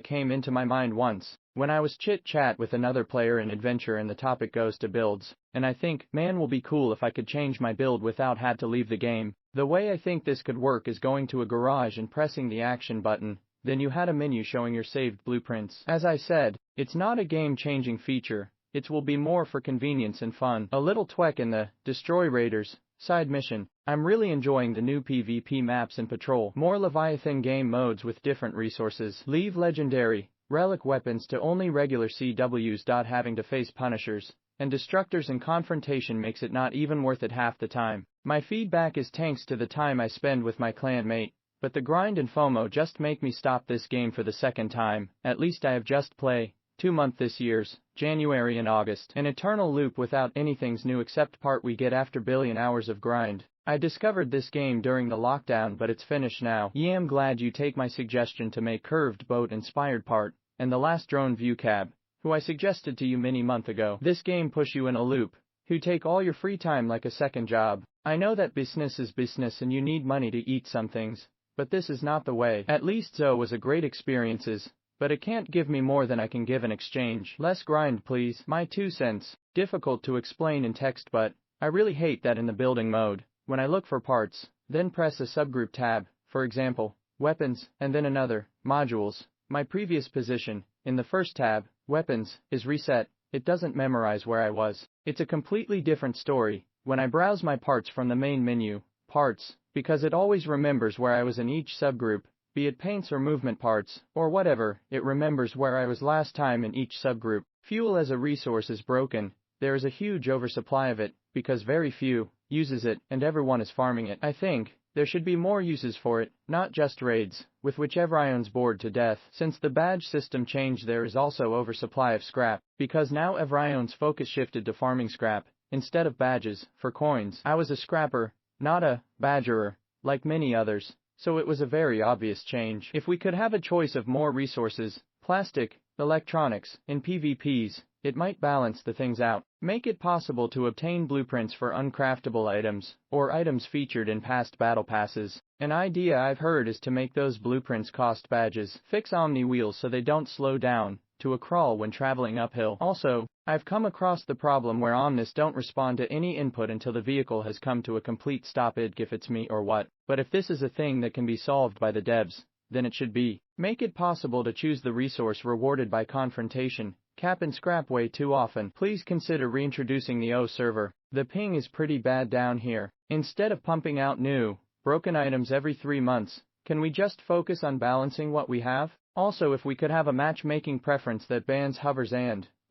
came into my mind once, when I was chit-chat with another player in adventure and the topic goes to builds, and I think, man, will be cool if I could change my build without had to leave the game. The way I think this could work is going to a garage and pressing the action button. Then you had a menu showing your saved blueprints. As I said, it's not a game-changing feature, it will be more for convenience and fun. A little tweak in the Destroy Raiders side mission. I'm really enjoying the new PvP maps and patrol. More Leviathan game modes with different resources. Leave legendary relic weapons to only regular CWs. Having to face punishers and destructors and confrontation makes it not even worth it half the time. My feedback is thanks to the time I spend with my clan mate, but the grind and FOMO just make me stop this game for the second time. At least I have just play 2 month this year's, January and August. An eternal loop without anything's new except part we get after billion hours of grind. I discovered this game during the lockdown but it's finished now. Yeah, I'm glad you take my suggestion to make curved boat inspired part, and the last drone view cab, who I suggested to you many month ago. This game push you in a loop, who take all your free time like a second job. I know that business is business and you need money to eat some things, but this is not the way. At least Zoe was a great experiences, but it can't give me more than I can give in exchange. Less grind please. My 2 cents. Difficult to explain in text but I really hate that in the building mode, when I look for parts, then press a subgroup tab, for example, weapons, and then another, modules, my previous position, in the first tab, weapons, is reset, it doesn't memorize where I was. It's a completely different story when I browse my parts from the main menu, parts, because it always remembers where I was in each subgroup, be it paints or movement parts, or whatever, it remembers where I was last time in each subgroup. Fuel as a resource is broken, there is a huge oversupply of it, because very few uses it and everyone is farming it. I think there should be more uses for it, not just raids, with which everyone's bored to death. Since the badge system changed there is also oversupply of scrap, because now everyone's focus shifted to farming scrap, instead of badges, for coins. I was a scrapper, not a badgerer, like many others, so it was a very obvious change. If we could have a choice of more resources, plastic, electronics, in PvPs, it might balance the things out. Make it possible to obtain blueprints for uncraftable items, or items featured in past battle passes. An idea I've heard is to make those blueprints cost badges. Fix Omni wheels so they don't slow down to a crawl when traveling uphill. Also, I've come across the problem where Omnis don't respond to any input until the vehicle has come to a complete stop. If it's me or what. But if this is a thing that can be solved by the devs, then it should be. Make it possible to choose the resource rewarded by confrontation, cap and scrap way too often. Please consider reintroducing the O server. The ping is pretty bad down here. Instead of pumping out new, broken items every 3 months, can we just focus on balancing what we have? Also, if we could have a matchmaking preference that bans hovers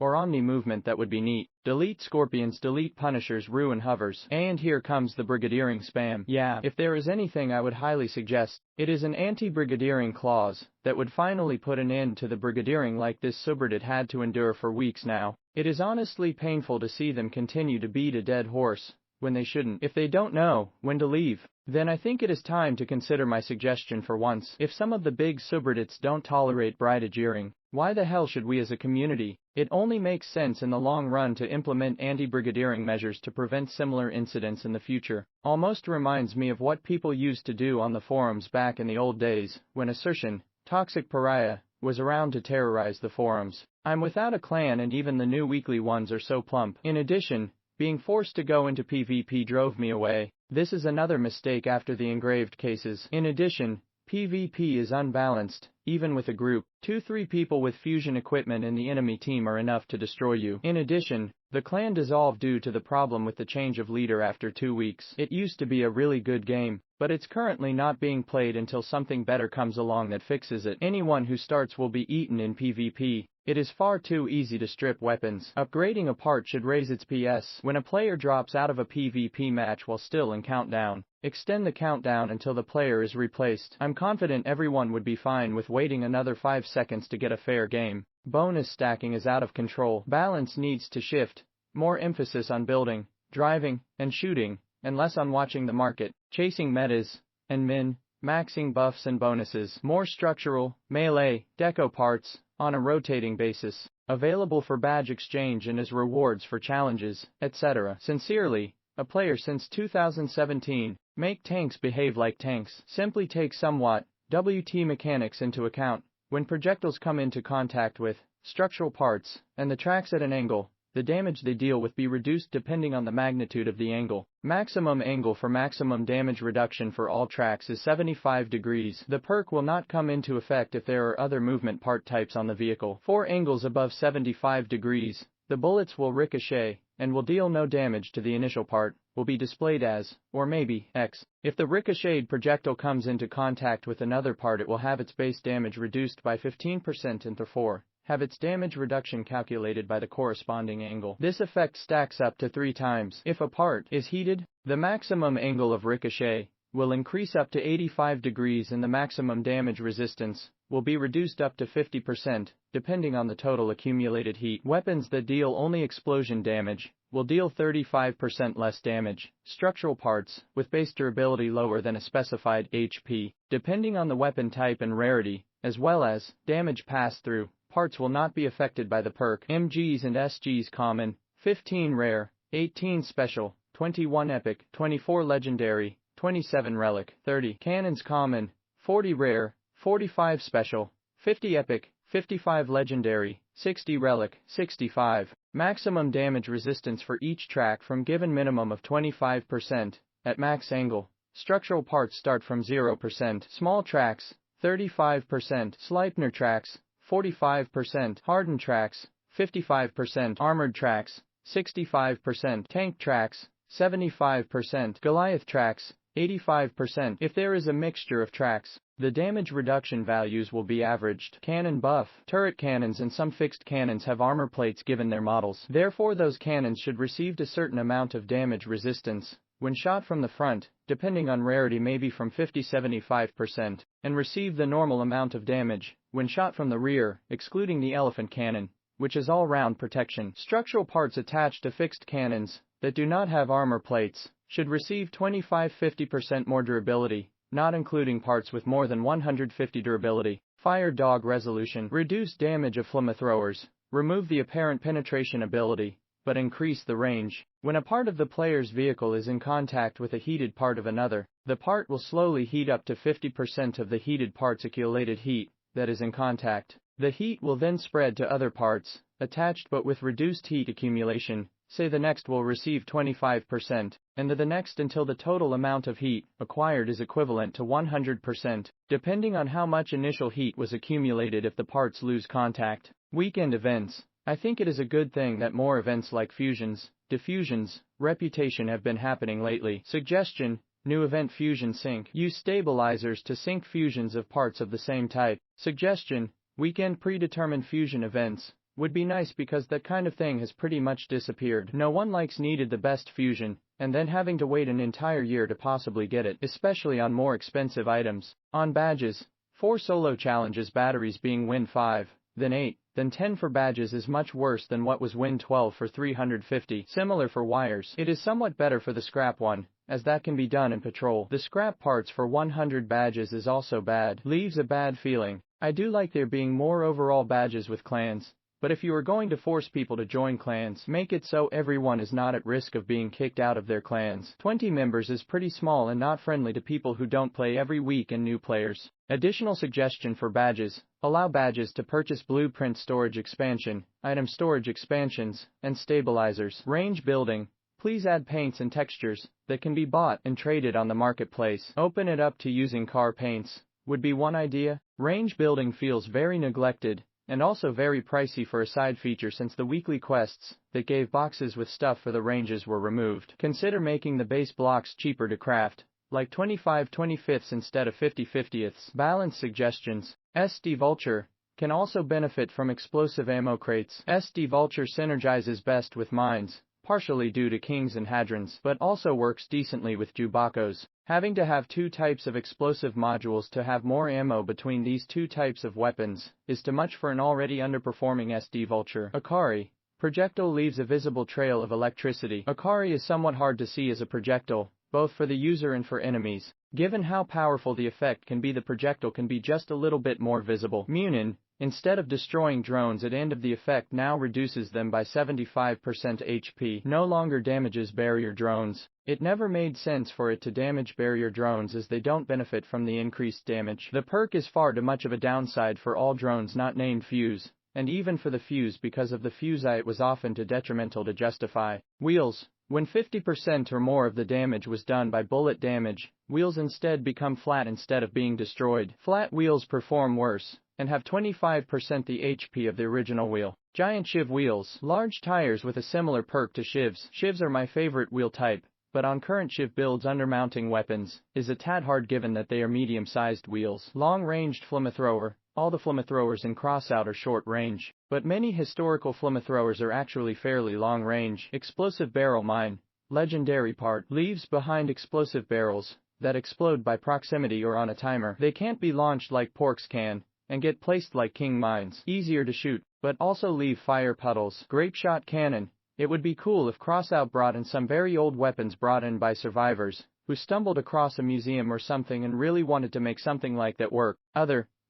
or omni movement, that would be neat. Delete scorpions, delete punishers, ruin hovers. And here comes the brigadiering spam. Yeah, if there is anything I would highly suggest, it is an anti-brigadiering clause that would finally put an end to the brigadiering like this subreddit had to endure for weeks now. It is honestly painful to see them continue to beat a dead horse when they shouldn't. If they don't know when to leave, then I think it is time to consider my suggestion for once. If some of the big subreddits don't tolerate brigadiering, why the hell should we as a community? It only makes sense in the long run to implement anti-brigadiering measures to prevent similar incidents in the future. Almost reminds me of what people used to do on the forums back in the old days, when assertion, toxic pariah, was around to terrorize the forums. I'm without a clan and even the new weekly ones are so plump. In addition, being forced to go into PvP drove me away. This is another mistake after the engraved cases. In addition, PvP is unbalanced, even with a group. 2-3 people with fusion equipment in the enemy team are enough to destroy you. In addition, the clan dissolved due to the problem with the change of leader after 2 weeks. It used to be a really good game, but it's currently not being played until something better comes along that fixes it. Anyone who starts will be eaten in PvP. It is far too easy to strip weapons. Upgrading a part should raise its PS. When a player drops out of a PvP match while still in countdown, extend the countdown until the player is replaced. I'm confident everyone would be fine with waiting another 5 seconds to get a fair game. Bonus stacking is out of control. Balance needs to shift. More emphasis on building, driving, and shooting, and less on watching the market, chasing metas, and maxing buffs and bonuses. More structural, melee, deco parts, on a rotating basis, available for badge exchange and as rewards for challenges, etc. Sincerely, a player since 2017. Make tanks behave like tanks. Simply take somewhat WT mechanics into account. When projectiles come into contact with structural parts, and the tracks at an angle, the damage they deal with be reduced depending on the magnitude of the angle. Maximum angle for maximum damage reduction for all tracks is 75 degrees. The perk will not come into effect if there are other movement part types on the vehicle. For angles above 75 degrees, the bullets will ricochet, and will deal no damage to the initial part, will be displayed as, or maybe, X. If the ricocheted projectile comes into contact with another part, it will have its base damage reduced by 15% and therefore have its damage reduction calculated by the corresponding angle. This effect stacks up to 3 times. If a part is heated, the maximum angle of ricochet will increase up to 85 degrees and the maximum damage resistance will be reduced up to 50%, depending on the total accumulated heat. Weapons that deal only explosion damage will deal 35% less damage. Structural parts, with base durability lower than a specified HP, depending on the weapon type and rarity, as well as damage pass-through, parts will not be affected by the perk. MGs and SGs common, 15 rare, 18 special, 21 epic, 24 legendary, 27 relic, 30 cannons common, 40 rare, 45 special, 50 epic, 55 legendary, 60 relic, 65. Maximum damage resistance for each track from given minimum of 25%. At max angle, structural parts start from 0%. Small tracks, 35%. Sleipner tracks, 45%. Hardened tracks, 55%. Armored tracks, 65%. Tank tracks, 75%. Goliath tracks, 85%. If there is a mixture of tracks, the damage reduction values will be averaged. Cannon buff. Turret cannons and some fixed cannons have armor plates given their models. Therefore those cannons should receive a certain amount of damage resistance when shot from the front, depending on rarity maybe from 50-75%, and receive the normal amount of damage when shot from the rear, excluding the elephant cannon, which is all-round protection. Structural parts attached to fixed cannons that do not have armor plates should receive 25-50% more durability, not including parts with more than 150 durability. Fire dog resolution. Reduce damage of flamethrowers, remove the apparent penetration ability, but increase the range. When a part of the player's vehicle is in contact with a heated part of another, the part will slowly heat up to 50% of the heated part's accumulated heat that is in contact. The heat will then spread to other parts, attached but with reduced heat accumulation. Say the next will receive 25%, and the next until the total amount of heat acquired is equivalent to 100%, depending on how much initial heat was accumulated if the parts lose contact. Weekend events. I think it is a good thing that more events like fusions, diffusions, reputation have been happening lately. Suggestion: new event fusion sync. Use stabilizers to sync fusions of parts of the same type. Suggestion: weekend predetermined fusion events. Would be nice because that kind of thing has pretty much disappeared. No one likes needed the best fusion, and then having to wait an entire year to possibly get it, especially on more expensive items. On badges, 4 solo challenges batteries being win 5, then 8, then 10 for badges is much worse than what was win 12 for 350. Similar for wires. It is somewhat better for the scrap one, as that can be done in patrol. The scrap parts for 100 badges is also bad. Leaves a bad feeling. I do like there being more overall badges with clans. But if you are going to force people to join clans, make it so everyone is not at risk of being kicked out of their clans. 20 members is pretty small and not friendly to people who don't play every week and new players. Additional suggestion for badges: allow badges to purchase blueprint storage expansion, item storage expansions, and stabilizers. Range building. Please add paints and textures that can be bought and traded on the marketplace. Open it up to using car paints would be one idea. Range building feels very neglected, and also very pricey for a side feature since the weekly quests that gave boxes with stuff for the ranges were removed. Consider making the base blocks cheaper to craft, like 25/25 instead of 50/50. Balance suggestions. SD Vulture can also benefit from explosive ammo crates. SD Vulture synergizes best with mines, partially due to Kings and Hadrons, but also works decently with Jubacos. Having to have 2 types of explosive modules to have more ammo between these 2 types of weapons is too much for an already underperforming SD Vulture. Akari. Projectile leaves a visible trail of electricity. Akari is somewhat hard to see as a projectile, both for the user and for enemies. Given how powerful the effect can be, the projectile can be just a little bit more visible. Munin. Instead of destroying drones at end of the effect, now reduces them by 75% HP. No longer damages barrier drones. It never made sense for it to damage barrier drones as they don't benefit from the increased damage. The perk is far too much of a downside for all drones not named Fuse, and even for the Fuse because of the Fusei it was often too detrimental to justify. Wheels. When 50% or more of the damage was done by bullet damage, wheels instead become flat instead of being destroyed. Flat wheels perform worse and have 25% the HP of the original wheel. Giant Shiv wheels. Large tires with a similar perk to Shivs. Shivs are my favorite wheel type, but on current Shiv builds undermounting weapons is a tad hard given that they are medium-sized wheels. Long-ranged flamethrower. All the flamethrowers in Crossout are short range, but many historical flamethrowers are actually fairly long range. Explosive barrel mine. Legendary part. Leaves behind explosive barrels that explode by proximity or on a timer. They can't be launched like porks can, and get placed like king mines. Easier to shoot, but also leave fire puddles. Grape shot cannon. It would be cool if Crossout brought in some very old weapons brought in by survivors who stumbled across a museum or something and really wanted to make something like that work.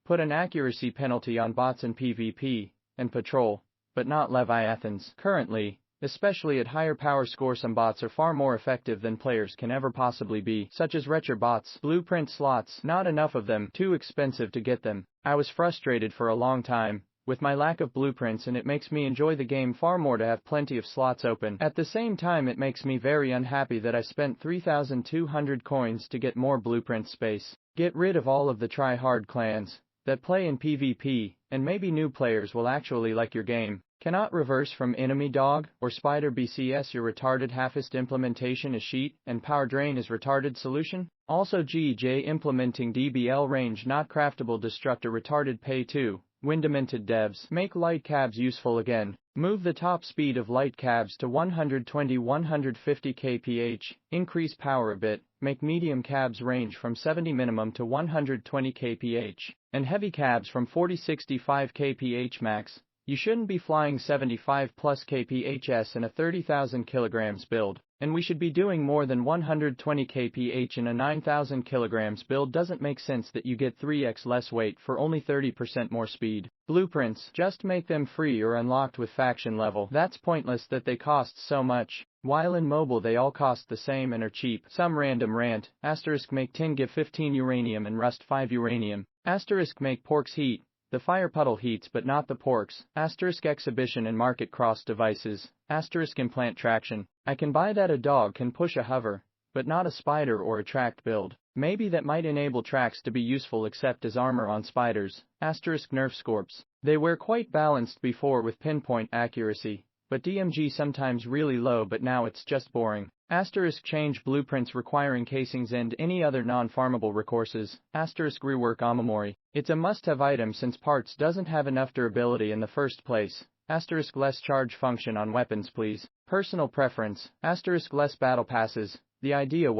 Put an accuracy penalty on bots in PvP and Patrol, but not Leviathans. Currently, especially at higher power score, some bots are far more effective than players can ever possibly be, such as Retcher bots. Blueprint slots, not enough of them, too expensive to get them. I was frustrated for a long time with my lack of blueprints, and it makes me enjoy the game far more to have plenty of slots open. At the same time, it makes me very unhappy that I spent 3,200 coins to get more blueprint space. Get rid of all of the try-hard clans that play in PvP, and maybe new players will actually like your game. Cannot reverse from enemy dog or spider BCS. Your retarded halfist implementation is sheet, and power drain is retarded solution. Also GJ implementing DBL range not craftable destructor retarded pay too. Windemented devs. Make light cabs useful again. Move the top speed of light cabs to 120-150 kph. Increase power a bit. Make medium cabs range from 70 minimum to 120 kph. And heavy cabs from 40-65 kph max. You shouldn't be flying 75 plus kphs in a 30,000 kilograms build, and we should be doing more than 120 kph in a 9,000 kilograms build. Doesn't make sense that you get 3x less weight for only 30% more speed. Blueprints, just make them free or unlocked with faction level. That's pointless that they cost so much, while in mobile they all cost the same and are cheap. Some random rant. Asterisk make tin give 15 uranium and rust 5 uranium. Asterisk make porks heat. The fire puddle heats but not the porks. Asterisk exhibition and market cross devices. Asterisk implant traction. I can buy that a dog can push a hover, but not a spider or a tracked build. Maybe that might enable tracks to be useful except as armor on spiders. Asterisk nerf scorps. They were quite balanced before with pinpoint accuracy, but DMG sometimes really low, but now it's just boring. Asterisk change blueprints requiring casings and any other non-farmable recourses. Asterisk rework Amamori. It's a must-have item since parts doesn't have enough durability in the first place. Asterisk less charge function on weapons please. Personal preference. Asterisk less battle passes. The idea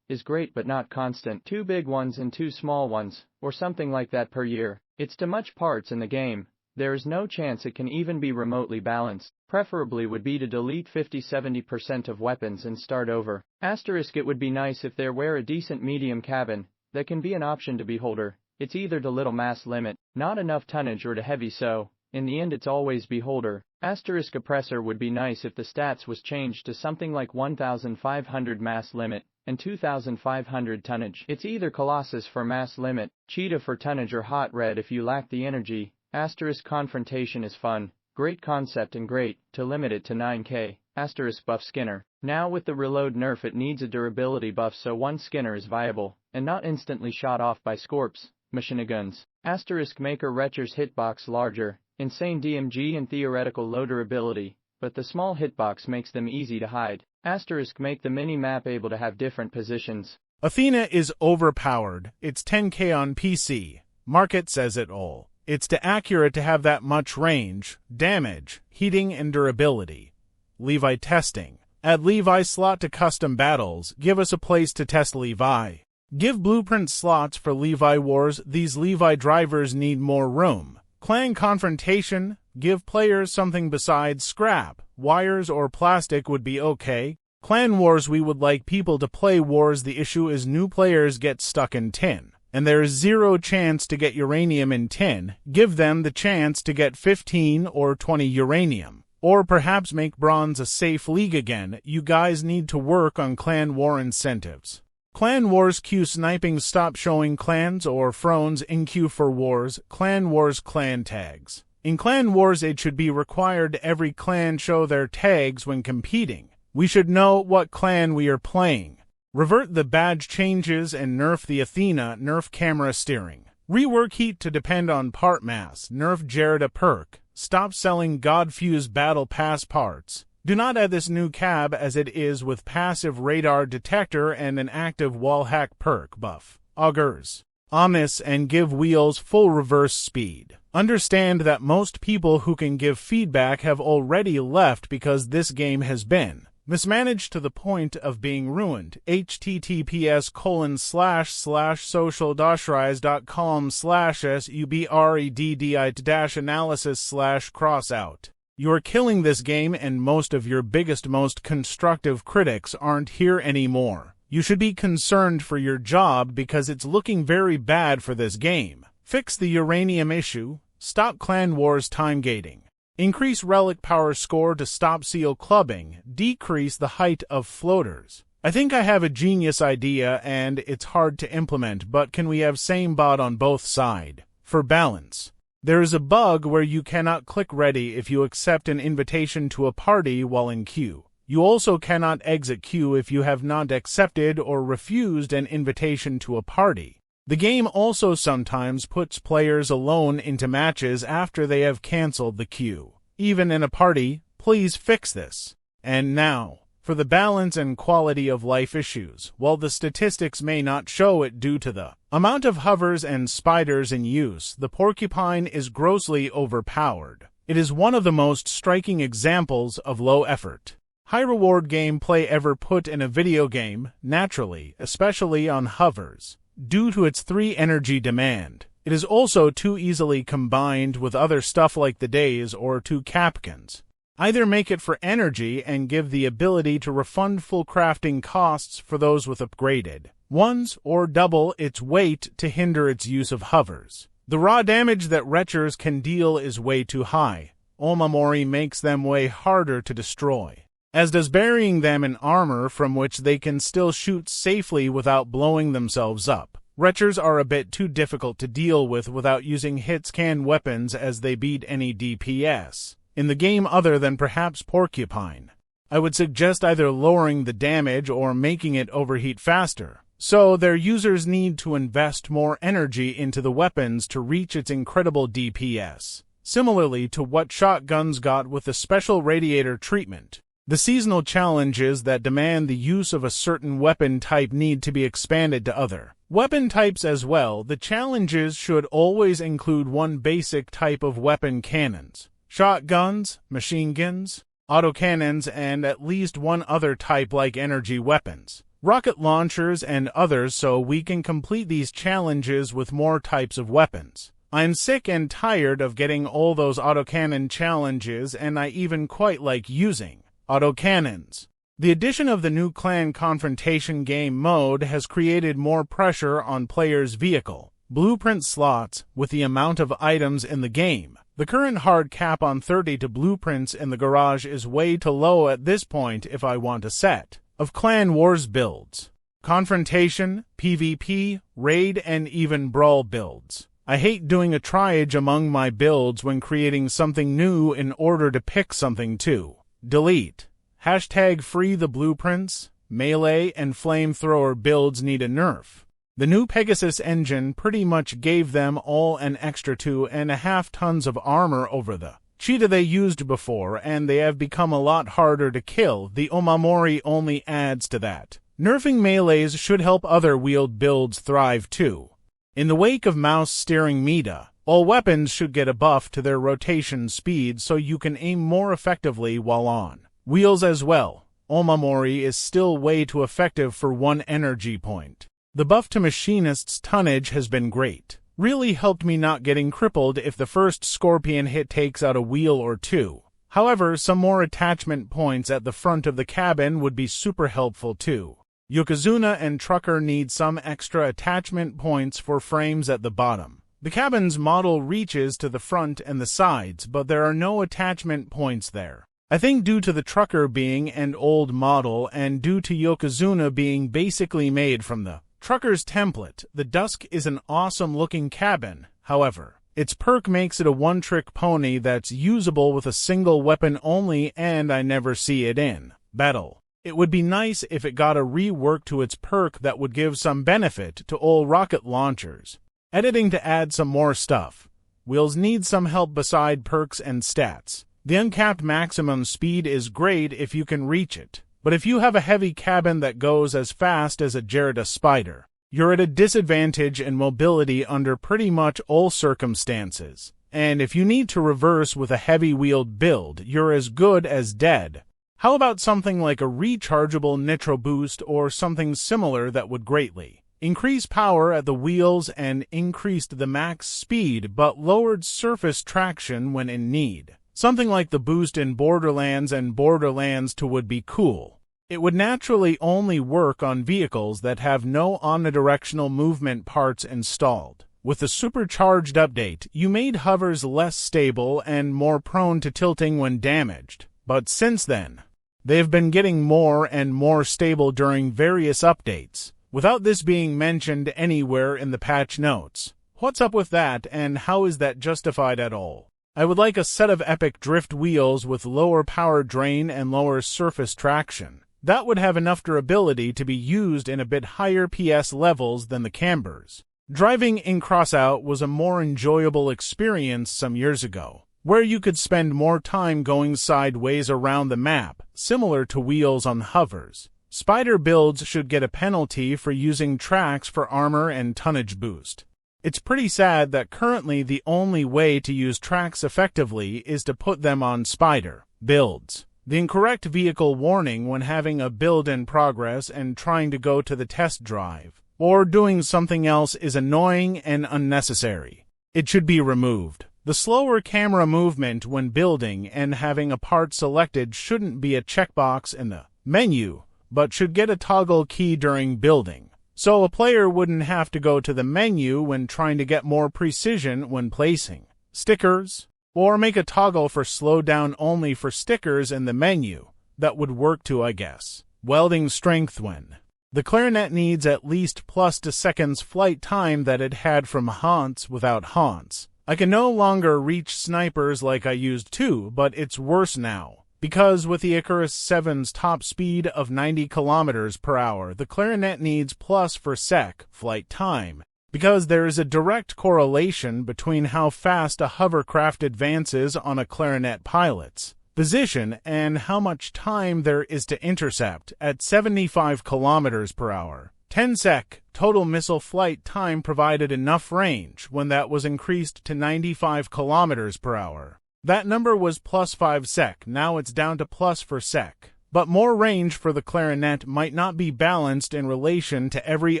is great but not constant. 2 big ones and 2 small ones, or something like that per year. It's too much parts in the game. There is no chance it can even be remotely balanced. Preferably would be to delete 50-70% of weapons and start over. Asterisk it would be nice if there were a decent medium cabin that can be an option to beholder. It's either to little mass limit, not enough tonnage, or to heavy, so in the end it's always beholder. Asterisk oppressor would be nice if the stats was changed to something like 1500 mass limit and 2500 tonnage. It's either Colossus for mass limit, Cheetah for tonnage, or Hot Red if you lack the energy. Asterisk confrontation is fun, great concept, and great to limit it to 9k. Asterisk buff Skinner. Now with the reload nerf it needs a durability buff so one Skinner is viable, and not instantly shot off by Scorps, machine guns. Asterisk maker Retcher's hitbox larger, insane DMG and theoretical low durability, but the small hitbox makes them easy to hide. Asterisk make the mini-map able to have different positions. Athena is overpowered. It's 10k on PC. Market says it all. It's too accurate to have that much range, damage, heating, and durability. Levi testing. Add Levi slot to custom battles. Give us a place to test Levi. Give blueprint slots for Levi wars. These Levi drivers need more room. Clan confrontation. Give players something besides scrap. Wires or plastic would be okay. Clan wars, we would like people to play wars. The issue is new players get stuck in tin, and there is zero chance to get uranium in tin. Give them the chance to get 15 or 20 uranium. Or perhaps make bronze a safe league again. You guys need to work on clan war incentives. Clan wars queue sniping. Stop showing clans or thrones in queue for wars. Clan wars clan tags. In clan wars it should be required every clan show their tags when competing. We should know what clan we are playing. Revert the badge changes and nerf the Athena. Nerf camera steering. Rework heat to depend on part mass. Nerf Jarida perk. Stop selling God-fused battle pass parts. Do not add this new cab as it is with passive radar detector and an active wall hack perk buff. Augurs. Omnis and give wheels full reverse speed. Understand that most people who can give feedback have already left because this game has been mismanaged to the point of being ruined. https://socialdashrise.com/subredd-analysis/crossout. You're killing this game, and most of your biggest, most constructive critics aren't here anymore. You should be concerned for your job because it's looking very bad for this game. Fix the uranium issue. Stop clan wars time gating. Increase relic power score to stop seal clubbing. Decrease the height of floaters. I think I have a genius idea and it's hard to implement, but can we have same bot on both sides? For balance. There is a bug where you cannot click ready if you accept an invitation to a party while in queue. You also cannot exit queue if you have not accepted or refused an invitation to a party. The game also sometimes puts players alone into matches after they have cancelled the queue. Even in a party, please fix this. And now, for the balance and quality of life issues. While the statistics may not show it due to the amount of hovers and spiders in use, the porcupine is grossly overpowered. It is one of the most striking examples of low effort, high reward gameplay ever put in a video game, naturally, especially on hovers. Due to its 3 energy demand, it is also too easily combined with other stuff like the days or 2 capkins. Either make it for energy and give the ability to refund full crafting costs for those with upgraded ones, or double its weight to hinder its use of hovers. The raw damage that Retchers can deal is way too high. Omamori makes them way harder to destroy, as does burying them in armor from which they can still shoot safely without blowing themselves up. Retchers are a bit too difficult to deal with without using hit-scan weapons, as they beat any DPS in the game other than perhaps Porcupine. I would suggest either lowering the damage or making it overheat faster, so their users need to invest more energy into the weapons to reach its incredible DPS, similarly to what shotguns got with the special radiator treatment. The seasonal challenges that demand the use of a certain weapon type need to be expanded to other weapon types as well. The challenges should always include one basic type of weapon: cannons, shotguns, machine guns, autocannons, and at least one other type like energy weapons, rocket launchers, and others, so we can complete these challenges with more types of weapons. I'm sick and tired of getting all those autocannon challenges, and I even quite like using autocannons. The addition of the new clan confrontation game mode has created more pressure on players' vehicle blueprint slots with the amount of items in the game. The current hard cap on 30 to blueprints in the garage is way too low at this point if I want a set of Clan Wars builds, confrontation, PvP, raid, and even brawl builds. I hate doing a triage among my builds when creating something new in order to pick something to delete. Hashtag free the blueprints. Melee and flamethrower builds need a nerf. The new Pegasus engine pretty much gave them all an extra 2.5 tons of armor over the cheetah they used before, and they have become a lot harder to kill. The Omamori only adds to that. Nerfing melees should help other wheeled builds thrive too. In the wake of mouse steering meta, all weapons should get a buff to their rotation speed so you can aim more effectively while on wheels as well. Omamori is still way too effective for 1 energy point. The buff to machinist's tonnage has been great. Really helped me not getting crippled if the first scorpion hit takes out a wheel or 2. However, some more attachment points at the front of the cabin would be super helpful too. Yokozuna and Trucker need some extra attachment points for frames at the bottom. The cabin's model reaches to the front and the sides, but there are no attachment points there. I think due to the Trucker being an old model and due to Yokozuna being basically made from the Trucker's template, the Dusk is an awesome looking cabin. However, its perk makes it a one-trick pony that's usable with a single weapon only, and I never see it in battle. It would be nice if it got a rework to its perk that would give some benefit to all rocket launchers. Editing to add some more stuff. Wheels need some help beside perks and stats. The uncapped maximum speed is great if you can reach it, but if you have a heavy cabin that goes as fast as a Gerida spider, you're at a disadvantage in mobility under pretty much all circumstances. And if you need to reverse with a heavy-wheeled build, you're as good as dead. How about something like a rechargeable nitro boost or something similar that would greatly increase power at the wheels and increased the max speed but lowered surface traction when in need? Something like the boost in Borderlands and Borderlands 2 would be cool. It would naturally only work on vehicles that have no omnidirectional movement parts installed. With the supercharged update, you made hovers less stable and more prone to tilting when damaged. But since then, they've been getting more and more stable during various updates, without this being mentioned anywhere in the patch notes. What's up with that, and how is that justified at all? I would like a set of epic drift wheels with lower power drain and lower surface traction. That would have enough durability to be used in a bit higher PS levels than the cambers. Driving in Crossout was a more enjoyable experience some years ago, where you could spend more time going sideways around the map, similar to wheels on hovers. Spider builds should get a penalty for using tracks for armor and tonnage boost. It's pretty sad that currently the only way to use tracks effectively is to put them on Spider builds. The incorrect vehicle warning when having a build in progress and trying to go to the test drive, or doing something else is annoying and unnecessary. It should be removed. The slower camera movement when building and having a part selected shouldn't be a checkbox in the menu, but should get a toggle key during building, so a player wouldn't have to go to the menu when trying to get more precision when placing stickers, or make a toggle for slow down only for stickers in the menu. That would work too, I guess. Welding strength when the clarinet needs at least +2 flight time that it had from haunts without haunts. I can no longer reach snipers like I used to, but it's worse now, because with the Icarus 7's top speed of 90 km/h, the clarinet needs +/sec flight time, because there is a direct correlation between how fast a hovercraft advances on a clarinet pilot's position and how much time there is to intercept. At 75 km/h, 10 sec total missile flight time provided enough range when that was increased to 95 km/h. That number was +5 sec, now it's down to +/sec. But more range for the clarinet might not be balanced in relation to every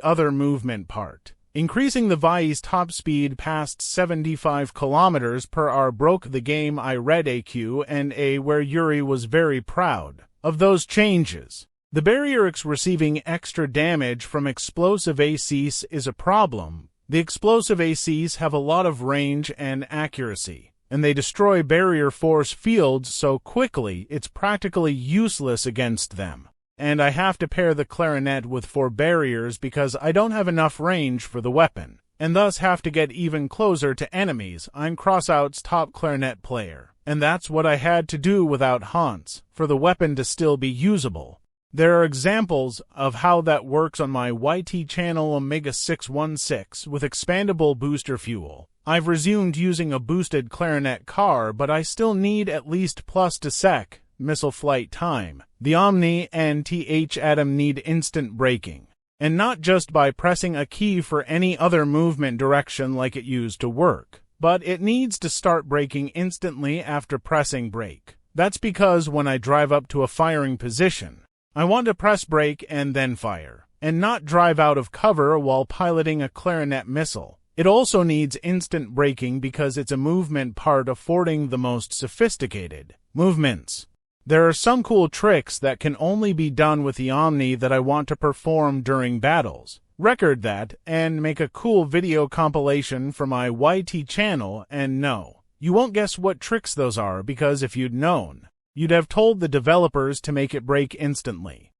other movement part. Increasing the Vai's top speed past 75 km/h broke the game. I read a Q&A where Yuri was very proud of those changes. The barrier X receiving extra damage from explosive ACs is a problem. The explosive ACs have a lot of range and accuracy, and they destroy barrier force fields so quickly it's practically useless against them. And I have to pair the clarinet with 4 barriers because I don't have enough range for the weapon, and thus have to get even closer to enemies. I'm Crossout's top clarinet player, and that's what I had to do without haunts, for the weapon to still be usable. There are examples of how that works on my YT channel Omega616 with expandable booster fuel. I've resumed using a boosted clarinet car, but I still need at least +2 missile flight time. The Omni and TH Atom need instant braking, and not just by pressing a key for any other movement direction like it used to work, but it needs to start braking instantly after pressing brake. That's because when I drive up to a firing position, I want to press brake and then fire, and not drive out of cover while piloting a clarinet missile. It also needs instant braking because it's a movement part affording the most sophisticated movements. There are some cool tricks that can only be done with the Omni that I want to perform during battles. Record that and make a cool video compilation for my YT channel, and no, you won't guess what tricks those are because if you'd known, you'd have told the developers to make it break instantly.